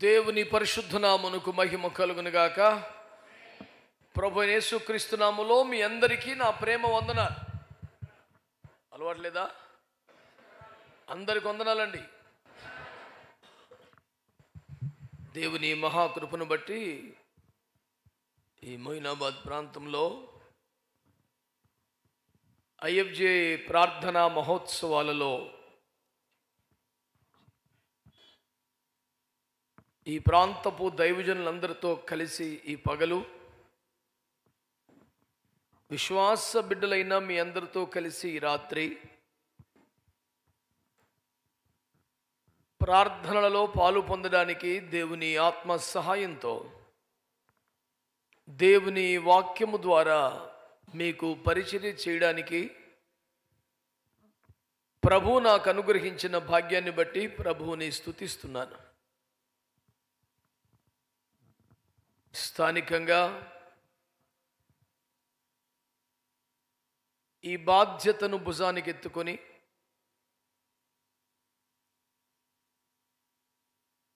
దేవుని పరిశుద్ధ నామమునకు మహిమ కలుగునుగాక. ప్రభు యేసుక్రీస్తు నామములో మీ అందరికీ నా ప్రేమ వందనాలు. అలవాట్లేదా? అందరికి వందనాలండి. దేవుని మహాకృపను బట్టి ఈ మొయినాబాద్ ప్రాంతంలో ఐఎఫ్జే ప్రార్థనా మహోత్సవాలలో ఈ ప్రాంతపు దైవజనులందరితో కలిసి ఈ పగలు విశ్వాస బిడ్డలైన మీ అందరితో కలిసి ఈ రాత్రి ప్రార్థనలలో పాలు పొందడానికి దేవుని ఆత్మ సహాయంతో దేవుని వాక్యము ద్వారా మీకు పరిచర్య చేయడానికి ప్రభు నాకు అనుగ్రహించిన భాగ్యాన్ని బట్టి ప్రభువుని స్తుతిస్తున్నాను. స్థానికంగా ఈ బాధ్యతను భుజానికి ఎత్తుకొని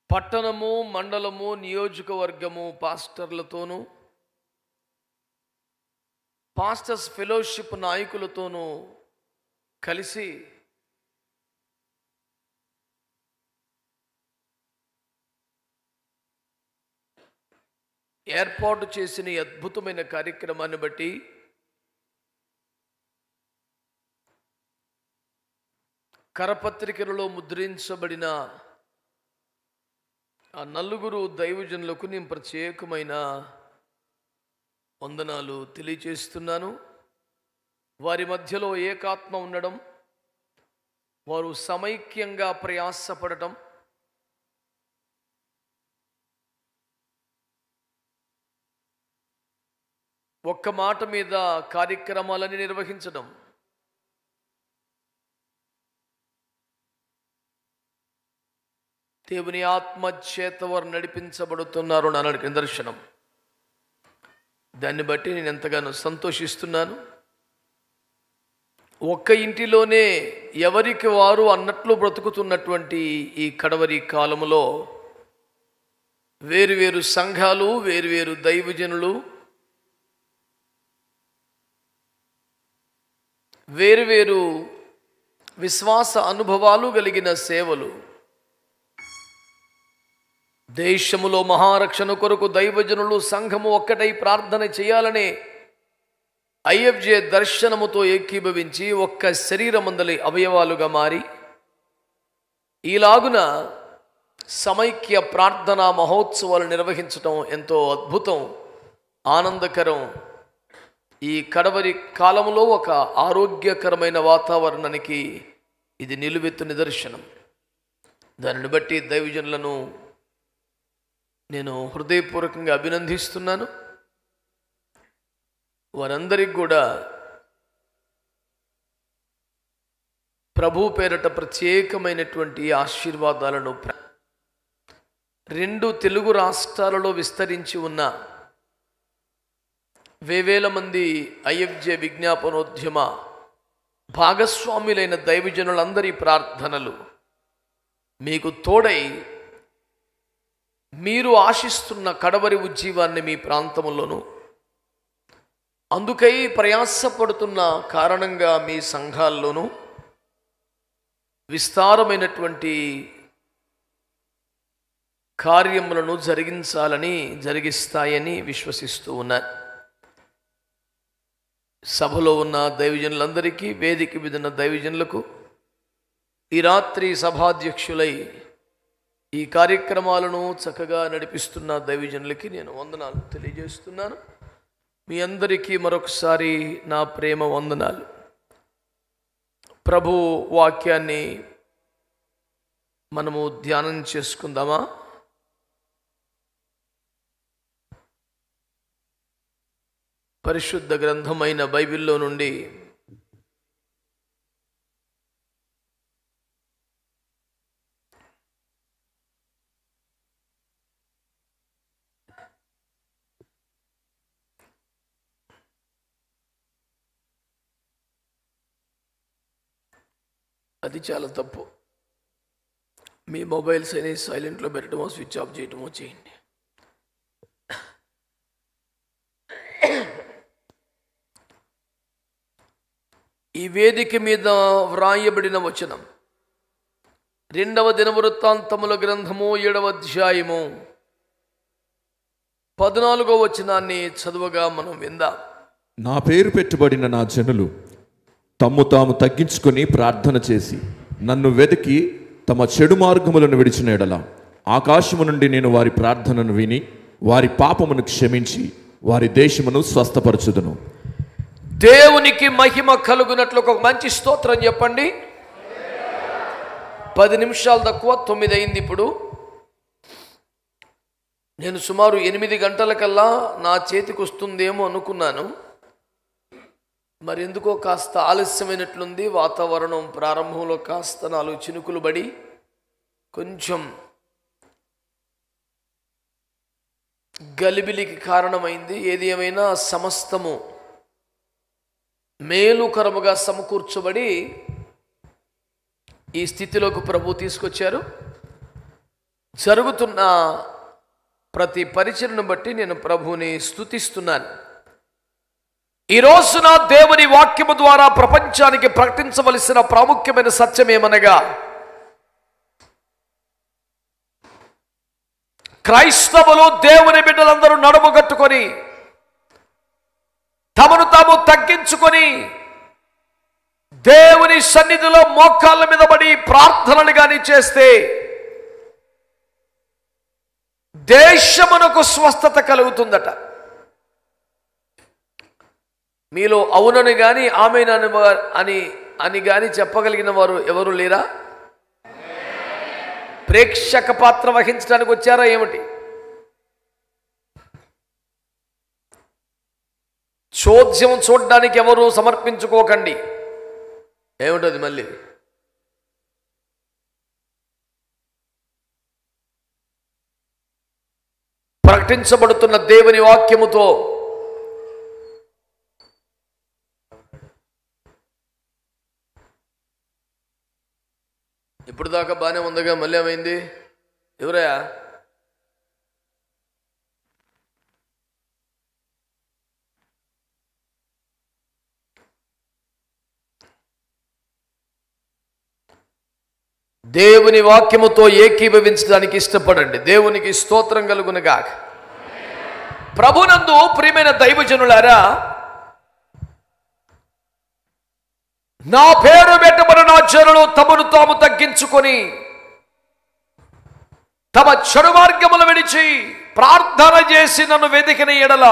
పట్టణము, మండలము, నియోజకవర్గము పాస్టర్లతోనూ పాస్టర్స్ ఫెలోషిప్ నాయకులతోనూ కలిసి ఏర్పాటు చేసిన ఈ అద్భుతమైన కార్యక్రమాన్ని బట్టి కరపత్రికలలో ముద్రించబడిన ఆ నలుగురు దైవజనులకు నేను ప్రత్యేకమైన వందనాలు తెలియజేస్తున్నాను. వారి మధ్యలో ఏకాత్మ ఉండడం, వారు సమైక్యంగా ప్రయాసపడటం, ఒక్క మాట మీద కార్యక్రమాలని నిర్వహించడం, దేవుని ఆత్మ చేత వారు నడిపించబడుతున్నారు అన్నది నిదర్శనం. దాన్ని బట్టి నేను ఎంతగానో సంతోషిస్తున్నాను. ఒక్క ఇంటిలోనే ఎవరికి వారు అన్నట్లు బ్రతుకుతున్నటువంటి ఈ కడవరి కాలములో వేరువేరు సంఘాలు, వేరువేరు దైవజనులు, వేరువేరు విశ్వాస అనుభవాలు కలిగిన సేవలు, దేశములో మహారక్షణ కొరకు దైవజనులు సంఘము ఒక్కటై ప్రార్థన చేయాలనే ఐఎఫ్జే దర్శనముతో ఏకీభవించి ఒక్క శరీరమందలి అవయవాలుగా మారి ఈలాగున సమైక్య ప్రార్థనా మహోత్సవాలు నిర్వహించటం ఎంతో అద్భుతం, ఆనందకరం. ఈ కడవరి కాలంలో ఒక ఆరోగ్యకరమైన వాతావరణానికి ఇది నిలువెత్తు నిదర్శనం. దానిని బట్టి దైవజనులను నేను హృదయపూర్వకంగా అభినందిస్తున్నాను. వారందరికీ కూడా ప్రభు పేరట ప్రత్యేకమైనటువంటి ఆశీర్వాదాలను 2 తెలుగు రాష్ట్రాలలో విస్తరించి ఉన్న వేవేల మంది ఐఎఫ్జే విజ్ఞాపనోద్యమ భాగస్వాములైన దైవజనులందరి ప్రార్థనలు మీకు తోడై మీరు ఆశిస్తున్న కడవరి ఉజ్జీవాన్ని మీ ప్రాంతంలోనూ, అందుకై ప్రయాసపడుతున్న కారణంగా మీ సంఘాల్లోనూ విస్తారమైనటువంటి కార్యములను జరిగిస్తాయని విశ్వసిస్తూ ఉన్నారు. సభలో ఉన్న దైవజనులందరికీ, వేదిక మీద ఉన్న దైవజనులకు, ఈ రాత్రి సభాధ్యక్షులై ఈ కార్యక్రమాలను చక్కగా నడిపిస్తున్న దైవజనులకి నేను వందనాలు తెలియజేస్తున్నాను. మీ అందరికీ మరొకసారి నా ప్రేమ వందనాలు. ప్రభు వాక్యాన్ని మనము ధ్యానం చేసుకుందామా? పరిశుద్ధ గ్రంథమైన బైబిల్లో నుండి అది చాలా తప్పు. మీ మొబైల్స్ అని సైలెంట్లో పెట్టడమో స్విచ్ ఆఫ్ చేయటమో చేయండి. ఈ వేదిక మీద వ్రాయబడిన వచనం 2వ దినవృత్తాంతముల గ్రంథము 7వ అధ్యాయము 14వ వచనాన్ని చదువుగా మనం విందాం. నా పేరు పెట్టుబడిన నా జనులు తమ్ము తాము తగ్గించుకొని ప్రార్థన చేసి నన్ను వెతికి తమ చెడు మార్గములను విడిచిన ఎడల ఆకాశము నుండి నేను వారి ప్రార్థనను విని వారి పాపమును క్షమించి వారి దేశమును స్వస్థపరచుదును. దేవునికి మహిమ కలుగునట్లు ఒక మంచి స్తోత్రం చెప్పండి. 10 నిమిషాలు తక్కువ 9 అయింది. ఇప్పుడు నేను సుమారు 8 గంటలకల్లా నా చేతికి వస్తుందేమో అనుకున్నాను. మరి ఎందుకో కాస్త ఆలస్యమైనట్లుంది. వాతావరణం ప్రారంభంలో కాస్త 4 చినుకులు పడి కొంచెం గలిబిలికి కారణమైంది. ఏది ఏమైనా సమస్తము మేలుకరముగా సమకూర్చబడి ఈ స్థితిలోకి ప్రభు తీసుకొచ్చారు. జరుగుతున్న ప్రతి పరిచయను బట్టి నేను ప్రభువుని స్తుతిస్తున్నాను. ఈ రోజున దేవుని వాక్యము ద్వారా ప్రపంచానికి ప్రకటించవలసిన ప్రాముఖ్యమైన సత్యం ఏమనగా, క్రైస్తవులు దేవుని బిడ్డలందరూ నడుముగట్టుకొని తమను తాము తగ్గించుకొని దేవుని సన్నిధిలో మోకాళ్ళ మీద పడి ప్రార్థనలు గాని చేస్తే దేశమునకు స్వస్థత కలుగుతుందట. మీలో అవునని గాని ఆమెనని అని గాని చెప్పగలిగిన వారు ఎవరు లేరా? ప్రేక్షక పాత్ర వహించడానికి వచ్చారా ఏమిటి? చోద్యం చూడడానికి ఎవరు సమర్పించుకోకండి. ఏమిటది మళ్ళీ? ప్రకటించబడుతున్న దేవుని వాక్యముతో ఇప్పుడు దాకా బాగానే ఉందిగా, మళ్ళీ ఏమైంది? ఎవరయ్యా? దేవుని వాక్యముతో ఏకీభవించడానికి ఇష్టపడండి. దేవునికి స్తోత్రం కలుగునుగాక. ప్రభునందు ప్రియమైన దైవజనులారా, నా పేరు పెట్టబడిన జనులు తమను తాము తగ్గించుకొని తమ చెడు మార్గములు విడిచి ప్రార్థన చేసి నన్ను వెతికిన ఎడల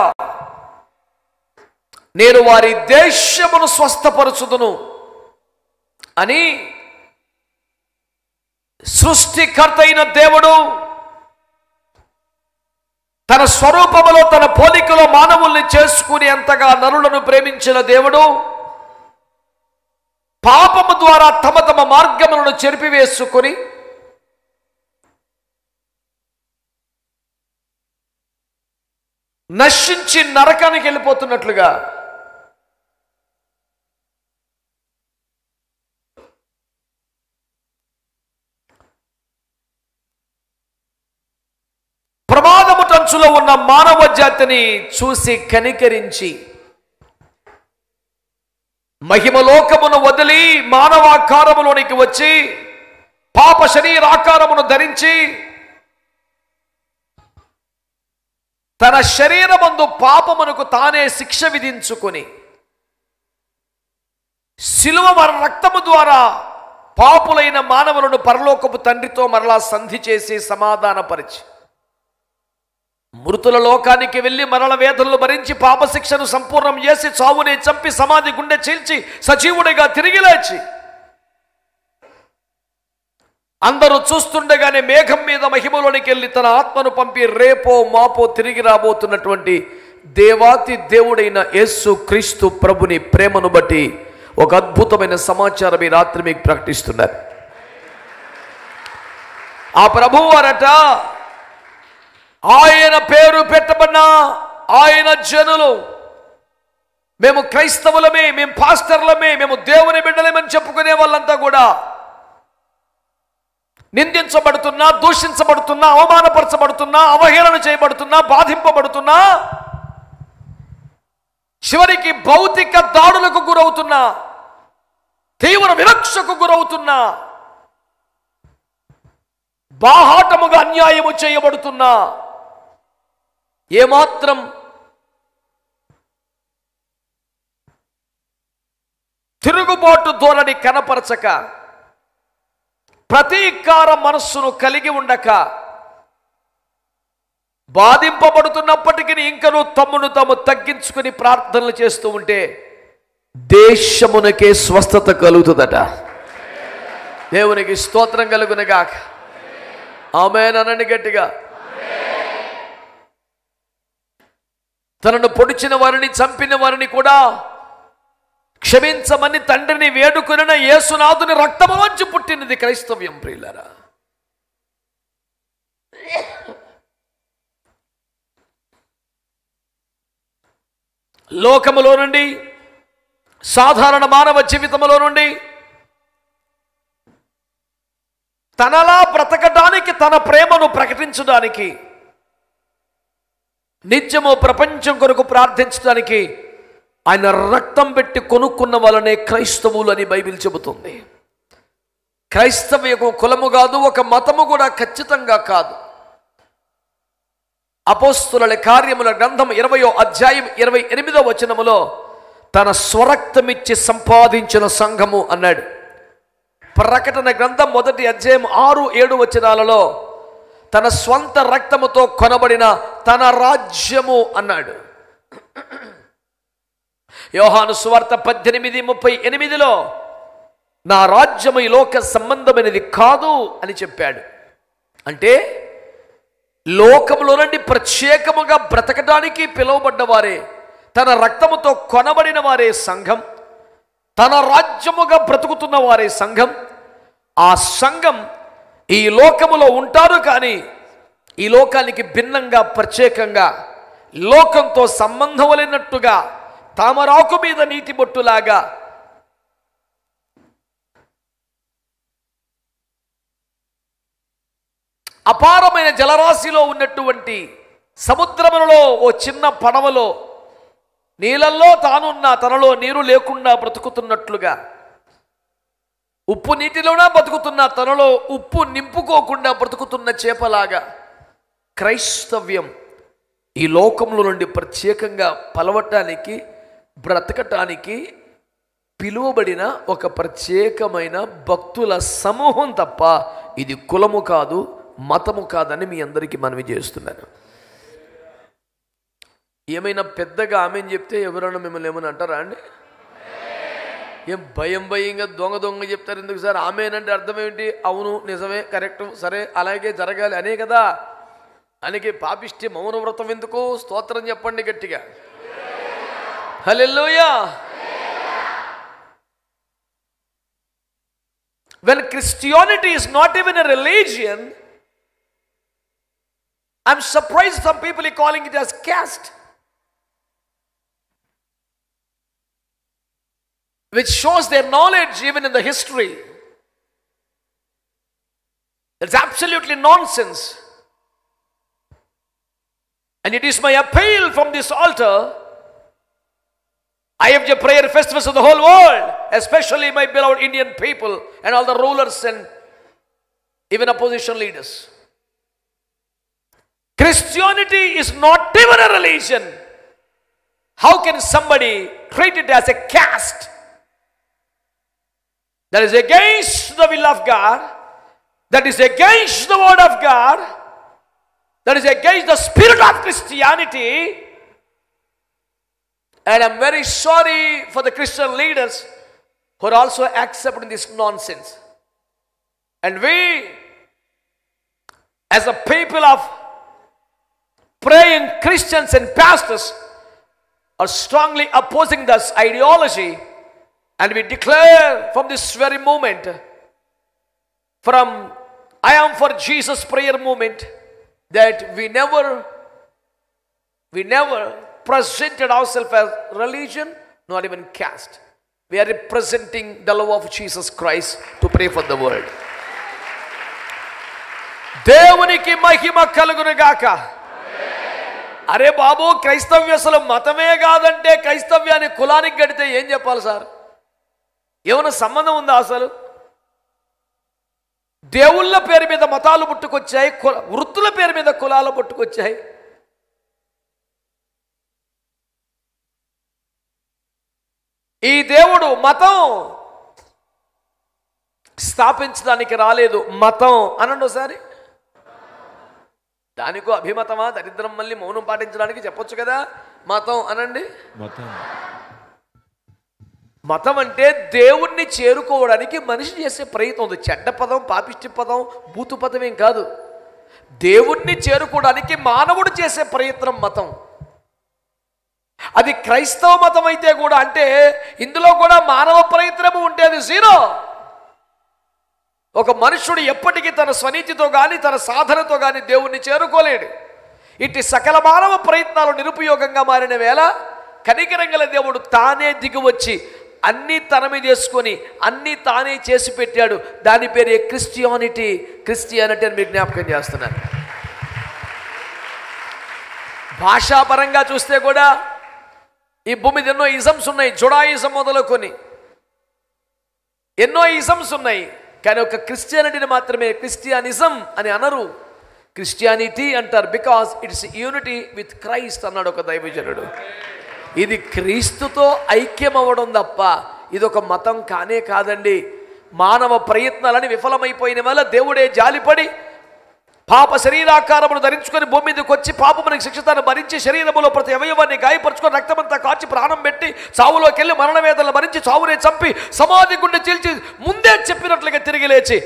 నేను వారి దేశమును స్వస్థపరచుదును అని సృష్టికర్త అయిన దేవుడు తన స్వరూపములో తన పోలికలో మానవుల్ని చేసుకుని ఎంతగా నరులను ప్రేమించిన దేవుడు పాపము ద్వారా తమ తమ మార్గములను చెరిపివేసుకొని నశించి నరకానికి వెళ్ళిపోతున్నట్లుగా ప్రమాదము టంచులో ఉన్న మానవ జాతిని చూసి కనికరించి మహిమలోకమును వదిలి మానవాకారములోనికి వచ్చి పాప శరీరాకారమును ధరించి తన శరీరమందు పాపమునకు తానే శిక్ష విధించుకొని శిలువ రక్తము ద్వారా పాపులైన మానవులను పరలోకపు తండ్రితో మరలా సంధి చేసి సమాధానపరిచి మృతుల లోకానికి వెళ్ళి మరల వేదనలు భరించి పాపశిక్షను సంపూర్ణం చేసి చావుని చంపి సమాధి గుండె చీల్చి సజీవుడిగా తిరిగి లేచి అందరూ చూస్తుండగానే మేఘం మీద మహిమలోనికి వెళ్ళి తన ఆత్మను పంపి రేపో మాపో తిరిగి రాబోతున్నటువంటి దేవాతి దేవుడైన యేసు క్రీస్తు ప్రభుని ప్రేమను బట్టి ఒక అద్భుతమైన సమాచారం ఈ రాత్రి మీకు ప్రకటిస్తున్నారు. ఆ ప్రభువు వారట ఆయన పేరు పెట్టబడిన ఆయన జనులు, మేము క్రైస్తవులమే, మేము పాస్టర్లమే, మేము దేవుని బిడ్డలేమని చెప్పుకునే వాళ్ళంతా కూడా నిందించబడుతున్నా, దూషించబడుతున్నా, అవమానపరచబడుతున్నా, అవహేళన చేయబడుతున్నా, బాధింపబడుతున్నా, చివరికి భౌతిక దాడులకు గురవుతున్నా, తీవ్ర వివక్షకు గురవుతున్నా, బాహాటముగా అన్యాయము చేయబడుతున్నా, ఏమాత్రం తిరుగుబాటు ధోరణి కనపరచక, ప్రతీకార మనస్సును కలిగి ఉండక, బాధింపబడుతున్నప్పటికీ ఇంకనూ తమ్మును తాము తగ్గించుకుని ప్రార్థనలు చేస్తూ ఉంటే దేశమునకే స్వస్థత కలుగుతుందట. దేవునికి స్తోత్రం కలుగునగాక. ఆమేన్ అనండి గట్టిగా. తనను పొడిచిన వారిని, చంపిన వారిని కూడా క్షమించమని తండ్రిని వేడుకొనిన యేసునాథుని రక్తములోంచి పుట్టినది క్రైస్తవ్యం. ప్రియులారా, లోకములో నుండి, సాధారణ మానవ జీవితంలో నుండి తనలా బ్రతకడానికి, తన ప్రేమను ప్రకటించడానికి, నిత్యము ప్రపంచం కొరకు ప్రార్థించడానికి ఆయన రక్తం పెట్టి కొనుక్కున్న వాళ్ళనే క్రైస్తవులు అని బైబిల్ చెబుతుంది. క్రైస్తవ్యకు కులము కాదు, ఒక మతము కూడా ఖచ్చితంగా కాదు. అపోస్తుల కార్యముల గ్రంథం 20వ అధ్యాయం 28వ వచనములో తన స్వరక్తమిచ్చి సంపాదించిన సంఘము అన్నాడు. ప్రకటన గ్రంథం 1వ అధ్యాయం 6-7 వచనాలలో తన స్వంత రక్తముతో కొనబడిన తన రాజ్యము అన్నాడు. యోహాను సువార్త 18:38లో నా రాజ్యము ఈ లోక సంబంధమైనది కాదు అని చెప్పాడు. అంటే లోకములో నుండి ప్రత్యేకముగా బ్రతకడానికి పిలువబడ్డ వారే, తన రక్తముతో కొనబడిన వారే సంఘం, తన రాజ్యముగా బ్రతుకుతున్న వారే సంఘం. ఆ సంఘం ఈ లోకములో ఉంటారు, కానీ ఈ లోకానికి భిన్నంగా, ప్రత్యేకంగా, లోకంతో సంబంధం లేనట్టుగా, తామరాకు మీద నీటి బొట్టులాగా అపారమైన జలరాశిలో ఉన్నటువంటి సముద్రములలో ఓ చిన్న పడవలో నీళ్ళల్లో తానున్న తనలో నీరు లేకుండా బ్రతుకుతున్నట్లుగా, ఉప్పు నీటిలోనా బ్రతుకుతున్న తనలో ఉప్పు నింపుకోకుండా బ్రతుకుతున్న చేపలాగా క్రైస్తవ్యం ఈ లోకంలో నుండి ప్రత్యేకంగా పలవటానికి, బ్రతకటానికి పిలువబడిన ఒక ప్రత్యేకమైన భక్తుల సమూహం తప్ప ఇది కులము కాదు, మతము కాదని మీ అందరికీ మనవి చేస్తున్నాను. ఏమైనా పెద్దగా ఆమెను చెప్తే ఎవరైనా మిమ్మల్ని ఏమైనా అంటారా అండి? ఏం భయంగా దొంగ చెప్తారు ఎందుకు సార్? ఆమెనంటే అర్థం ఏమిటి? అవును, నిజమే, కరెక్ట్, సరే, అలాగే జరగాలి అనే కదా. అందుకే పాపిష్టి మౌన వ్రతం ఎందుకు? స్తోత్రం చెప్పండి గట్టిగా. హల్లెలూయా. When Christianity is not even a religion, I'm surprised some people are calling it as caste, which shows their knowledge even in the history. It's absolutely nonsense. And it is my appeal from this altar, IFJ prayer festivals of the whole world, especially my beloved Indian people and all the rulers and even opposition leaders. Christianity is not even a religion. How can somebody treat it as a caste? That is against the will of God. That is against the word of God. That is against the spirit of Christianity. And I'm very sorry for the Christian leaders who are also accepting this nonsense. And we, as a people of praying Christians and pastors, are strongly opposing this ideology. And we declare from this very moment, from I am for Jesus prayer movement, that we never presented ourselves as religion, not even caste. We are representing the love of Jesus Christ to pray for the world. దేవునికి మహిమ కలుగును గాక. అరే బాబు, క్రైస్తవ్యం అసలు మతమే కాదంటే క్రైస్తవ్యాన్ని కులానికి గడితే ఏం చెప్పాలి సార్? ఏమైనా సంబంధం ఉందా అసలు? దేవుళ్ళ పేరు మీద మతాలు పుట్టుకొచ్చాయి, వృత్తుల పేరు మీద కులాలు పుట్టుకొచ్చాయి. ఈ దేవుడు మతం స్థాపించడానికి రాలేదు. మతం అనండి ఒకసారి. దానికో అభిమతమా? దరిద్రం మళ్ళీ మౌనం పాటించడానికి చెప్పొచ్చు కదా. మతం అనండి. మతం అంటే దేవుణ్ణి చేరుకోవడానికి మనిషి చేసే ప్రయత్నం. ఉంది చెడ్డ పదం, పాపిష్టి పదం, బూతు పదం ఏం కాదు. దేవుణ్ణి చేరుకోవడానికి మానవుడు చేసే ప్రయత్నం మతం. అది క్రైస్తవ మతం అయితే కూడా, అంటే ఇందులో కూడా మానవ ప్రయత్నము ఉంటే అది జీరో. ఒక మనుష్యుడు ఎప్పటికీ తన స్వనీతితో కానీ తన సాధనతో కానీ దేవుణ్ణి చేరుకోలేడు. ఇట్టి సకల మానవ ప్రయత్నాలు నిరుపయోగంగా మారిన వేళ కనికరంగల దేవుడు తానే దిగివచ్చి అన్నీ తన మీద చేసుకొని అన్నీ తానే చేసి పెట్టాడు. దాని పేరు క్రిస్టియానిటీ. క్రిస్టియానిటీ అని మీకు జ్ఞాపకం చేస్తున్నాను. భాషాపరంగా చూస్తే కూడా ఈ భూమి మీద ఎన్నో ఇజమ్స్ ఉన్నాయి. జుడాయిజం మొదలుకొని ఎన్నో ఇజమ్స్ ఉన్నాయి. కానీ ఒక క్రిస్టియానిటీని మాత్రమే క్రిస్టియానిజం అని అనరు, క్రిస్టియానిటీ అంటారు. Because it's unity with Christ అన్నాడు ఒక దైవజనుడు. ఇది క్రీస్తుతో ఐక్యం అవ్వడం తప్ప ఇది ఒక మతం కానే కాదండి. మానవ ప్రయత్నాలని విఫలమైపోయిన వల్ల దేవుడే జాలిపడి పాప శరీరాకారమును ధరించుకొని భూమి మీదకి వచ్చి పాపమునికి శిక్షతను భరించి శరీరములో ప్రతి అవయవాన్ని గాయపరుచుకొని రక్తమంతా కార్చి ప్రాణం పెట్టి చావులోకి వెళ్ళి మరణ వేదనలు భరించి చావునే చంపి సమాధి గుండె చీల్చి ముందే చెప్పినట్లుగా తిరిగి లేచి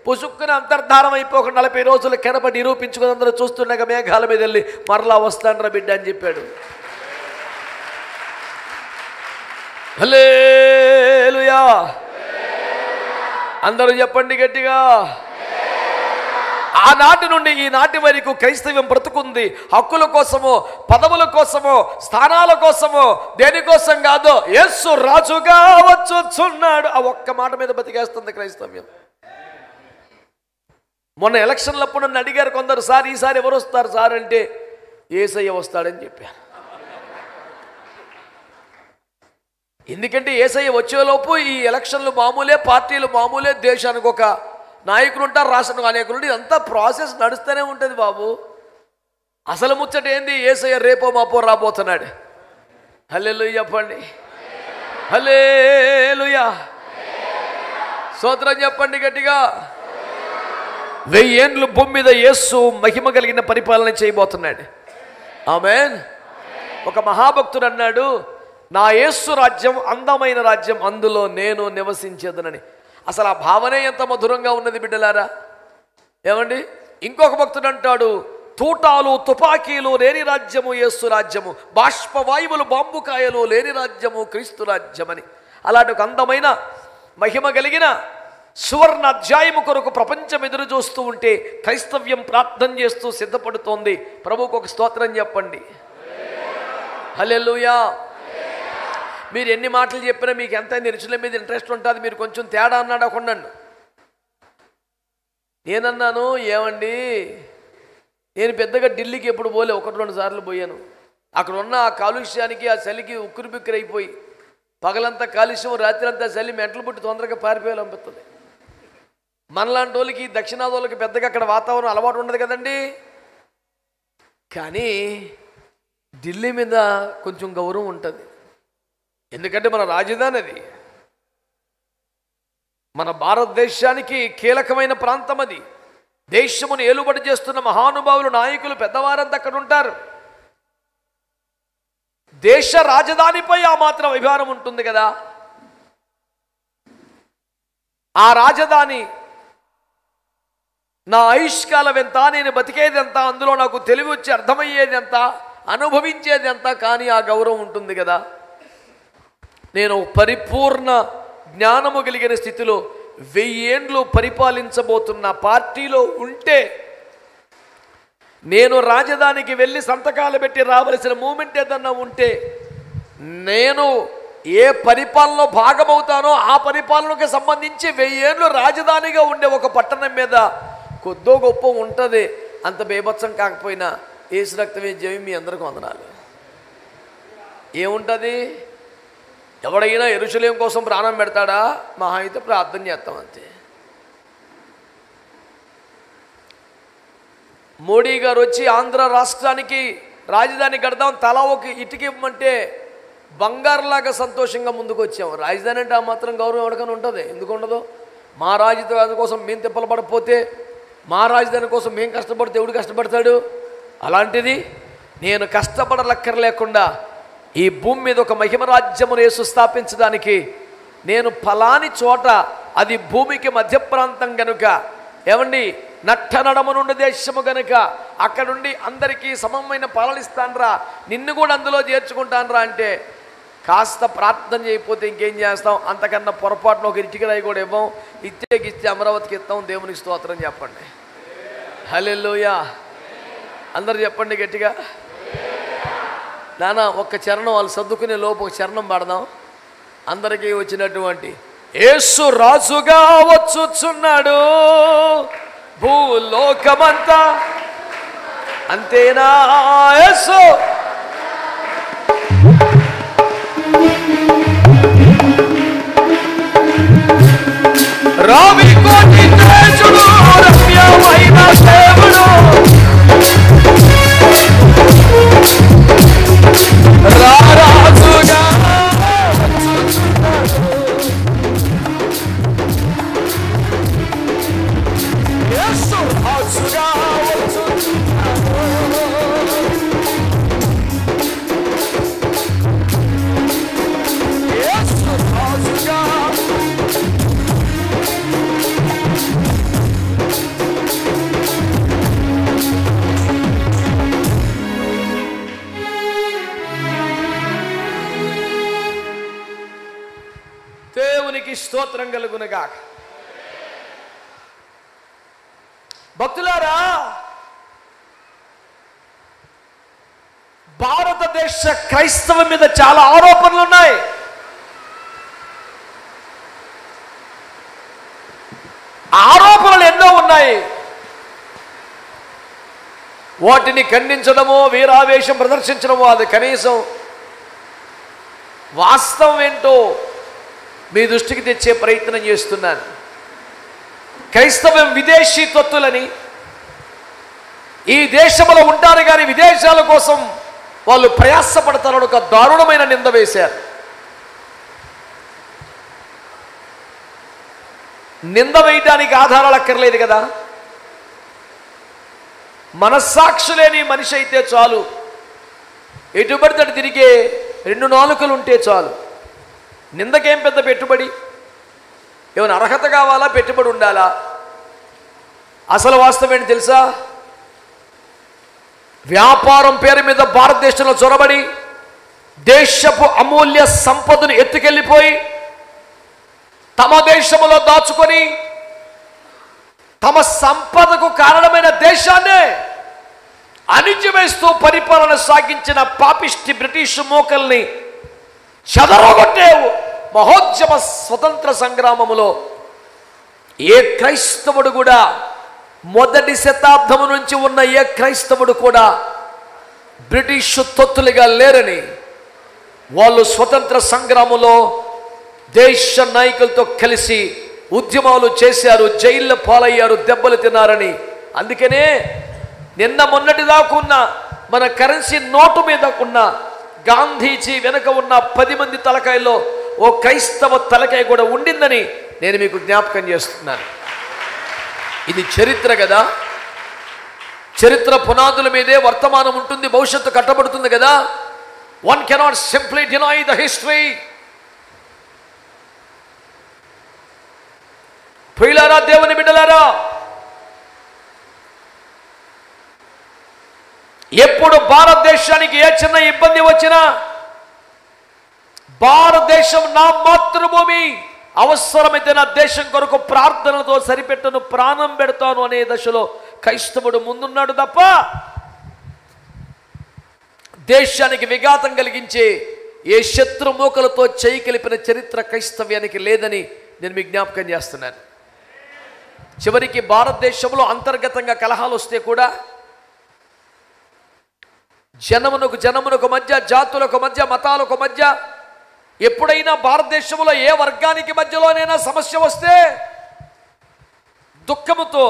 పుసుక్కున అంతర్ధానం అయిపోకుండా 40 రోజులు కెనపడి నిరూపించుకుని అందరూ చూస్తుండగా మేఘాల మీద వెళ్ళి మరలా వస్తాండ్రా బిడ్డ అని చెప్పాడు. హల్లెలూయా. అందరూ చెప్పండి గట్టిగా. ఆనాటి నుండి ఈనాటి వరకు క్రైస్తవ్యం బ్రతుకుంది. హక్కుల కోసమో, పదవుల కోసమో, స్థానాల కోసమో, దేనికోసం కాదో యేసు రాజుగా వచ్చుచున్నాడు. ఆ ఒక్క మాట మీద బతికేస్తుంది క్రైస్తవ్యం. మొన్న ఎలక్షన్లప్పుడు నన్ను అడిగారు కొందరు, సార్ ఈసారి ఎవరు వస్తారు సార్ అంటే యేసయ్య వస్తాడని చెప్పాను. ఎందుకంటే యేసయ్య వచ్చేలోపు ఈ ఎలక్షన్లు మామూలే, పార్టీలు మామూలే, దేశానికి ఒక నాయకులు ఉంటారు, రాష్ట్రానికి అనేకులు, ఇదంతా ప్రాసెస్ నడుస్తూనే ఉంటుంది బాబు. అసలు ముచ్చట ఏంది? యేసయ్య రేపో మాపో రాబోతున్నాడు. హల్లెలూయా చెప్పండి. హల్లెలూయా. స్తోత్రం చెప్పండి గట్టిగా. 1000 ఏండ్లు భూమి మీద యేసు మహిమ కలిగిన పరిపాలన చేయబోతున్నాడు. ఆమేన్. ఒక మహాభక్తుడు అన్నాడు, నా యేసు రాజ్యం అందమైన రాజ్యం, అందులో నేను నివసించేదనని. అసలు ఆ భావనే ఎంత మధురంగా ఉన్నది బిడ్డలారా. ఏమండి? ఇంకొక భక్తుడు అంటాడు, తూటాలు తుపాకీలు లేని రాజ్యము యేసు రాజ్యము, బాష్పవాయువులు బాంబుకాయలు లేని రాజ్యము క్రీస్తు రాజ్యమని. అలాంటి ఒక అందమైన మహిమ కలిగిన సువర్ణ అధ్యాయము కొరకు ప్రపంచం ఎదురు చూస్తూ ఉంటే క్రైస్తవ్యం ప్రార్థన చేస్తూ సిద్ధపడుతోంది. ప్రభువుకు ఒక స్తోత్రం చెప్పండి. హల్లెలూయా. మీరు ఎన్ని మాటలు చెప్పినా మీకు ఎంత నిరుచుల మీద ఇంట్రెస్ట్ ఉంటుంది. మీరు కొంచెం తేడా అన్నాడు కొండండి. నేనన్నాను, ఏమండి నేను పెద్దగా ఢిల్లీకి ఎప్పుడు పోలే, 1-2 సార్లు పోయాను. అక్కడ ఉన్న ఆ కాలుష్యానికి ఆ చలికి ఉక్కిరి బిక్కిరి అయిపోయి పగలంతా కాలుష్యం, రాత్రి అంతా చలి, మెంటలు పుట్టి తొందరగా పారిపోయాలనిపిస్తుంది. మనలాంటి వాళ్ళకి, దక్షిణాది వాళ్ళకి పెద్దగా అక్కడ వాతావరణం అలవాటు ఉండదు కదండి. కానీ ఢిల్లీ మీద కొంచెం గౌరవం ఉంటుంది. ఎందుకంటే మన రాజధాని అది, మన భారతదేశానికి కీలకమైన ప్రాంతం అది. దేశమును ఏలుబడి చేస్తున్న మహానుభావులు, నాయకులు, పెద్దవారంతా అక్కడ ఉంటారు. దేశ రాజధానిపై ఆ మాత్రం అభిమానం ఉంటుంది కదా. ఆ రాజధాని నా ఆయుష్కాలం ఎంత, నేను బతికేది ఎంత, అందులో నాకు తెలివి వచ్చి అర్థమయ్యేది ఎంత, అనుభవించేది ఎంత, కానీ ఆ గౌరవం ఉంటుంది కదా. నేను పరిపూర్ణ జ్ఞానము కలిగిన స్థితిలో 1000 ఏండ్లు పరిపాలించబోతున్న పార్టీలో ఉంటే, నేను రాజధానికి వెళ్ళి సంతకాలు పెట్టి రావలసిన మూమెంట్ ఏదన్నా ఉంటే, నేను ఏ పరిపాలనలో భాగమవుతానో ఆ పరిపాలనకు సంబంధించి 1000 ఏండ్లు రాజధానిగా ఉండే ఒక పట్టణం మీద కొద్దో గొప్ప ఉంటుంది, అంత బేభత్సం కాకపోయినా యేసు రక్తమే జయం. మీ అందరికీ వందనాలు. ఏముంటుంది? ఎవడైనా యెరూషలేము కోసం ప్రాణం పెడతాడా? మహా అయితే ప్రార్థన చేస్తాం అంతే. మోడీ గారు వచ్చి ఆంధ్ర రాష్ట్రానికి రాజధాని కడదాం, తలా ఒక ఇటుక ఇవ్వమంటే బంగారులాగా సంతోషంగా ముందుకు వచ్చాం. రాజధాని అంటే ఆ మాత్రం గౌరవం ఎవరికైనా ఉంటుంది, ఎందుకు ఉండదు? మా రాజధాని కోసం మేము తిప్పలు పడకపోతే, మా రాజధాని కోసం మేము కష్టపడితే ఎవడు కష్టపడతాడు? అలాంటిది నేను కష్టపడలక్కర్లేకుండా ఈ భూమి మీద ఒక మహిమ రాజ్యమును యేసు స్థాపించడానికి నేను ఫలాని చోట, అది భూమికి మధ్య ప్రాంతం కనుక, ఏమండి నట్ట నడమనుండి దేశము గనుక అక్కడుండి అందరికీ సమమైన పాలనిస్తానరా, నిన్ను కూడా అందులో చేర్చుకుంటానరా అంటే కాస్త ప్రార్థన చేయకపోతే ఇంకేం చేస్తాం? అంతకన్నా పొరపాటున ఒక ఇటుకరాయి కూడా ఇవ్వం. ఇస్తే అమరావతికి ఇస్తాం. దేవునికి స్తోత్రం చెప్పండి. హల్లెలూయా. అందరు చెప్పండి గట్టిగా. నాన్న ఒక్క చరణం వాళ్ళు సర్దుకునే లోపు ఒక చరణం పాడదాం. అందరికీ వచ్చినటువంటి యేసు రాజుగా వచ్చుచున్నాడు భూలోకమంతా, అంతేనా? యేసు రావి కోటి తేజుడు, రమ్యమైన దేవుడు, రారాజుగా యేసు రాజుగా యేసు రాజుగా దేవునికి స్తోత్రం కలుగునుగాక. భక్తులారా, భారతదేశ క్రైస్తవం మీద చాలా ఆరోపణలు ఉన్నాయి. ఆరోపణలు ఎన్నో ఉన్నాయి. వాటిని ఖండించడమో వీరావేశం ప్రదర్శించడమో అది కనీసం వాస్తవం ఏంటో మీ దృష్టికి తెచ్చే ప్రయత్నం చేస్తున్నాను. క్రైస్తవం విదేశీ తత్తులని, ఈ దేశంలో ఉంటారు కానీ విదేశాల కోసం వాళ్ళు ప్రయాసపడతారని ఒక దారుణమైన నింద వేశారు. నింద వేయడానికి ఆధారాలు అక్కర్లేదు కదా. మనస్సాక్షి లేని మనిషి అయితే చాలు, ఎటుబడితే తిరిగే 2 నాలుకలు ఉంటే చాలు. నిందకేం పెద్ద పెట్టుబడి? ఏమైనా అర్హత కావాలా? పెట్టుబడి ఉండాలా? అసలు వాస్తవం ఏంటి తెలుసా? వ్యాపారం పేరు మీద భారతదేశంలో చొరబడి దేశపు అమూల్య సంపదను ఎత్తుకెళ్ళిపోయి తమ దేశంలో దాచుకొని తమ సంపదకు కారణమైన దేశాన్నే అణిచివేస్తూ పరిపాలన సాగించిన పాపిష్టి బ్రిటిష్ మోకల్ని చెదరగొట్టే మహోద్యమ స్వతంత్ర సంగ్రామములో ఏ క్రైస్తవుడు కూడా, మొదటి శతాబ్దము నుంచి ఉన్న ఏ క్రైస్తవుడు కూడా బ్రిటిష్ తొత్తులుగా లేరని, వాళ్ళు స్వతంత్ర సంగ్రామంలో దేశ నాయకులతో కలిసి ఉద్యమాలు చేశారు, జైళ్ళ పాలయ్యారు, దెబ్బలు తిన్నారని. అందుకనే నిన్న మొన్నటి దాకా ఉన్న మన కరెన్సీ నోటు మీద ఉన్న గాంధీజీ వెనుక ఉన్న 10 మంది తలకాయల్లో ఓ క్రైస్తవ తలకాయ కూడా ఉండిందని నేను మీకు జ్ఞాపకం చేస్తున్నాను. ఇది చరిత్ర కదా. చరిత్ర పునాదుల మీదే వర్తమానం ఉంటుంది, భవిష్యత్తు కట్టబడుతుంది కదా. One cannot simply deny the history. ప్రియులారా, దేవుని బిడ్డలారా, ఎప్పుడు భారతదేశానికి ఏ చిన్న ఇబ్బంది వచ్చినా భారతదేశం నా మాతృభూమి, అవసరమైతే నా దేశం కొరకు ప్రార్థనతో సరిపెట్టను, ప్రాణం పెడతాను అనే దశలో క్రైస్తవుడు ముందున్నాడు తప్ప దేశానికి విఘాతం కలిగించే ఏ శత్రుమూకలతో చేయి కలిపిన చరిత్ర క్రైస్తవ్యానికి లేదని నేను మీకు జ్ఞాపకం చేస్తున్నాను. చివరికి భారతదేశంలో అంతర్గతంగా కలహాలు వస్తే కూడా జనమునకు మధ్య, జాతులకు మధ్య, మతాలకు మధ్య, ఎప్పుడైనా భారతదేశంలో ఏ వర్గానికి మధ్యలోనైనా సమస్య వస్తే దుఃఖముతో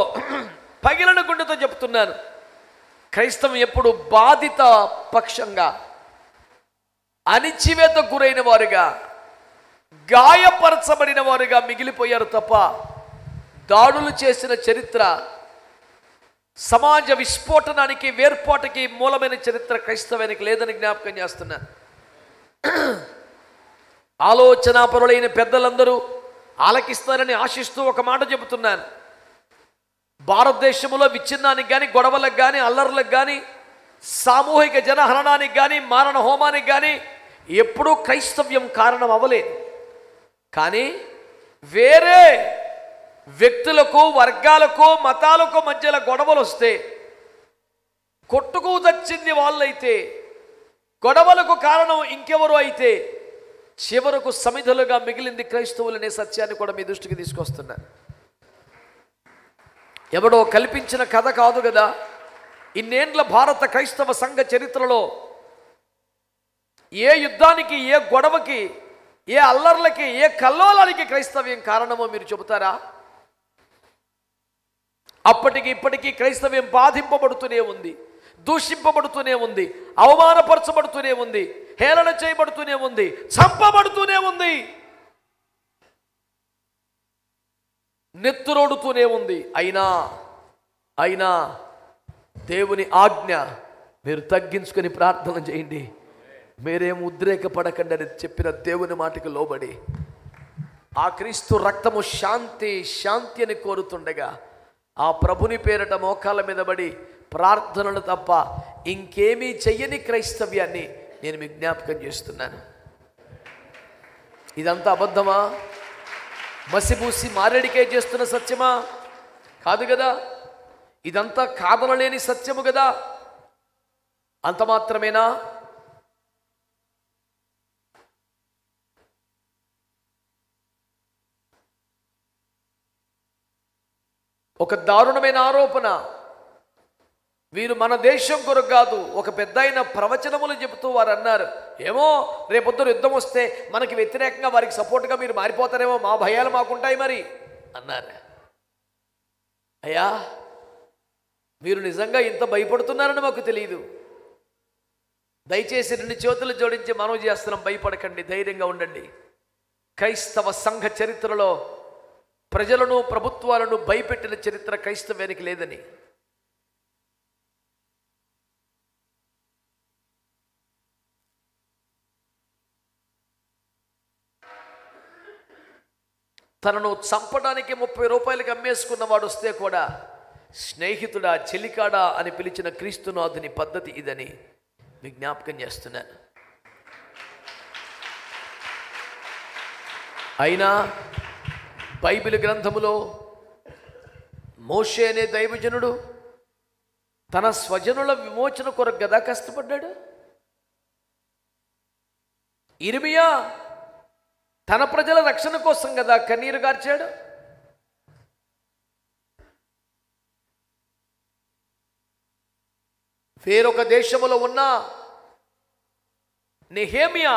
పగిలిన గుండెతో చెప్తున్నాను, క్రైస్తవం ఎప్పుడు బాధిత పక్షంగా, అణిచివేత గురైన వారుగా, గాయపరచబడిన వారుగా మిగిలిపోయారు తప్ప దాడులు చేసిన చరిత్ర, సమాజ విస్ఫోటనానికి, వేర్పాటుకి మూలమైన చరిత్ర క్రైస్తవానికి లేదని జ్ఞాపకం చేస్తున్నాను. ఆలోచనాపరులైన పెద్దలందరూ ఆలకిస్తారని ఆశిస్తూ ఒక మాట చెబుతున్నాను. భారతదేశంలో విచ్ఛిన్నానికి కానీ, గొడవలకు కానీ, అల్లర్లకు కానీ, సామూహిక జనహరణానికి కానీ, మారణ హోమానికి కానీ ఎప్పుడూ క్రైస్తవ్యం కారణం అవ్వలేదు. కానీ వేరే వ్యక్తులకు, వర్గాలకు, మతాలకు మధ్యలో గొడవలు వస్తే, కొట్టుకు తెచ్చింది వాళ్ళైతే, గొడవలకు కారణం ఇంకెవరో అయితే, చివరకు సమిధలుగా మిగిలింది క్రైస్తవులనే సత్యాన్ని కూడా మీ దృష్టికి తీసుకొస్తున్నాను. ఎవడో కల్పించిన కథ కాదు కదా. ఇన్నేండ్ల భారత క్రైస్తవ సంఘ చరిత్రలో ఏ యుద్ధానికి, ఏ గొడవకి, ఏ అల్లర్లకి, ఏ కల్లోలానికి క్రైస్తవ్యం కారణమో మీరు చెబుతారా? అప్పటికి ఇప్పటికీ క్రైస్తవ్యం బాధింపబడుతూనే ఉంది, దూషింపబడుతూనే ఉంది, అవమానపరచబడుతూనే ఉంది, హేళన చేయబడుతూనే ఉంది, చంపబడుతూనే ఉంది, నెత్తురోడుతూనే ఉంది. అయినా దేవుని ఆజ్ఞ, మీరు తగ్గించుకొని ప్రార్థన చేయండి, మీరేం ఉద్రేకపడకండి అని చెప్పిన దేవుని మాటకు లోబడి, ఆ క్రీస్తు రక్తము శాంతి అని కోరుతుండగా, ఆ ప్రభుని పేరట మోకాళ్ళ మీద పడి ప్రార్థనలు తప్ప ఇంకేమీ చెయ్యని క్రైస్తవ్యాన్ని నేను మీకు జ్ఞాపకం చేస్తున్నాను. ఇదంతా అబద్ధమా? మసిబూసి మారేడికే చేస్తున్న సత్యమా? కాదు కదా. ఇదంతా కాదనలేని సత్యము కదా. అంత మాత్రమేనా? ఒక దారుణమైన ఆరోపణ. వీరు మన దేశం కొరకు కాదు, ఒక పెద్ద అయిన ప్రవచనములు చెబుతూ వారు అన్నారు, ఏమో రేపొద్దున యుద్ధం వస్తే మనకి వ్యతిరేకంగా, వారికి సపోర్ట్గా మీరు మారిపోతారేమో, మా భయాలు మాకుంటాయి మరి అన్నారు. అయ్యా, మీరు నిజంగా ఇంత భయపడుతున్నారని మాకు తెలియదు. దయచేసి 2 చేతులు జోడించి మనవి చేస్తున్నాం, భయపడకండి, ధైర్యంగా ఉండండి. క్రైస్తవ సంఘ చరిత్రలో ప్రజలను, ప్రభుత్వాలను భయపెట్టిన చరిత్ర క్రైస్తవానికి లేదని. తనను చంపడానికి 30 రూపాయలకి అమ్మేసుకున్న వాడు వస్తే కూడా స్నేహితుడా, చెలికాడా అని పిలిచిన క్రీస్తునాథుని పద్ధతి ఇదని విజ్ఞాపకం చేస్తున్నాను. అయినా బైబిల్ గ్రంథములో మోషే అనే దైవజనుడు తన స్వజనుల విమోచన కొరకు గదా కష్టపడ్డాడు. ఇర్మియా తన ప్రజల రక్షణ కోసం కదా కన్నీరు గార్చాడు. వేరొక దేశములో ఉన్న నెహెమియా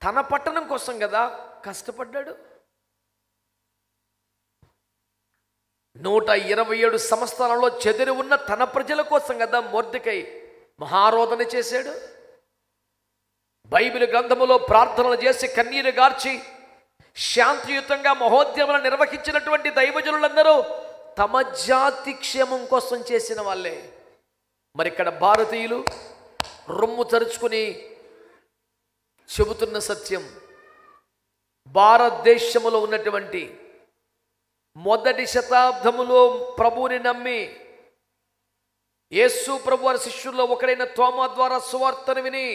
తన పట్టణం కోసం కదా కష్టపడ్డాడు. 127 సంవత్సరాలలో చెదిరి ఉన్న తన ప్రజల కోసం కదా మొర్దెకై మహారోదన చేశాడు. బైబిల్ గ్రంథములో ప్రార్థనలు చేసి కన్నీరు గార్చి శాంతియుతంగా మహోద్యమలు నిర్వహించినటువంటి దైవజనులందరూ తమ జాతి క్షేమం కోసం చేసిన వాళ్ళే. మరి ఇక్కడ భారతీయులు రొమ్ము తరుచుకుని చెబుతున్న సత్యం, భారతదేశములో ఉన్నటువంటి మొదటి శతాబ్దములో ప్రభువుని నమ్మి యేసు ప్రభు వారి శిష్యుల్లో ఒకడైన తోమా ద్వారా సువార్తను విని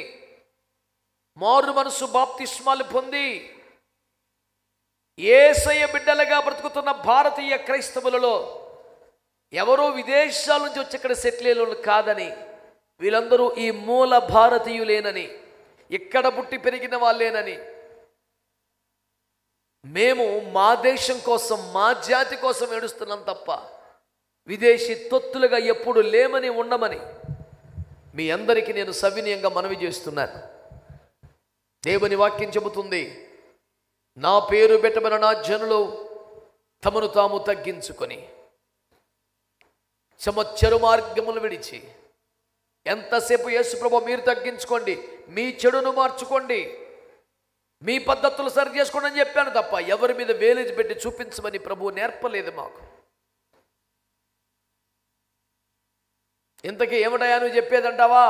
మారు మనసు బాప్తిస్మాలు పొంది యేసయ్య బిడ్డలుగా బ్రతుకుతున్న భారతీయ క్రైస్తవులలో ఎవరో విదేశాల నుంచి వచ్చి ఇక్కడ సెటిల్ అయ్యేవాళ్ళు కాదని, వీళ్ళందరూ ఈ మూల భారతీయులేనని, ఇక్కడ పుట్టి పెరిగిన వాళ్ళేనని, మేము మా దేశం కోసం, మా జాతి కోసం ఏడుస్తున్నాం తప్ప విదేశీ తొత్తులుగా ఎప్పుడు లేమని ఉండమని మీ అందరికీ నేను సవినయంగా మనవి చేస్తున్నాను. దేవుని వాక్యం చెబుతుంది, నా పేరు పెట్టబడిన నా జనులు తమను తాము తగ్గించుకొని చెడు మార్గములు విడిచి. ఎంతసేపు యేసుప్రభు మీరు తగ్గించుకోండి, మీ చెడును మార్చుకోండి, మీ పద్ధతులు సరి చేసుకోండి అని చెప్పాను తప్ప ఎవరి మీద వేలేజ్ పెట్టి చూపించమని ప్రభువు నేర్పలేదు మాకు. ఇంతకీ ఏమిటయా నువ్వు చెప్పేదంటావా?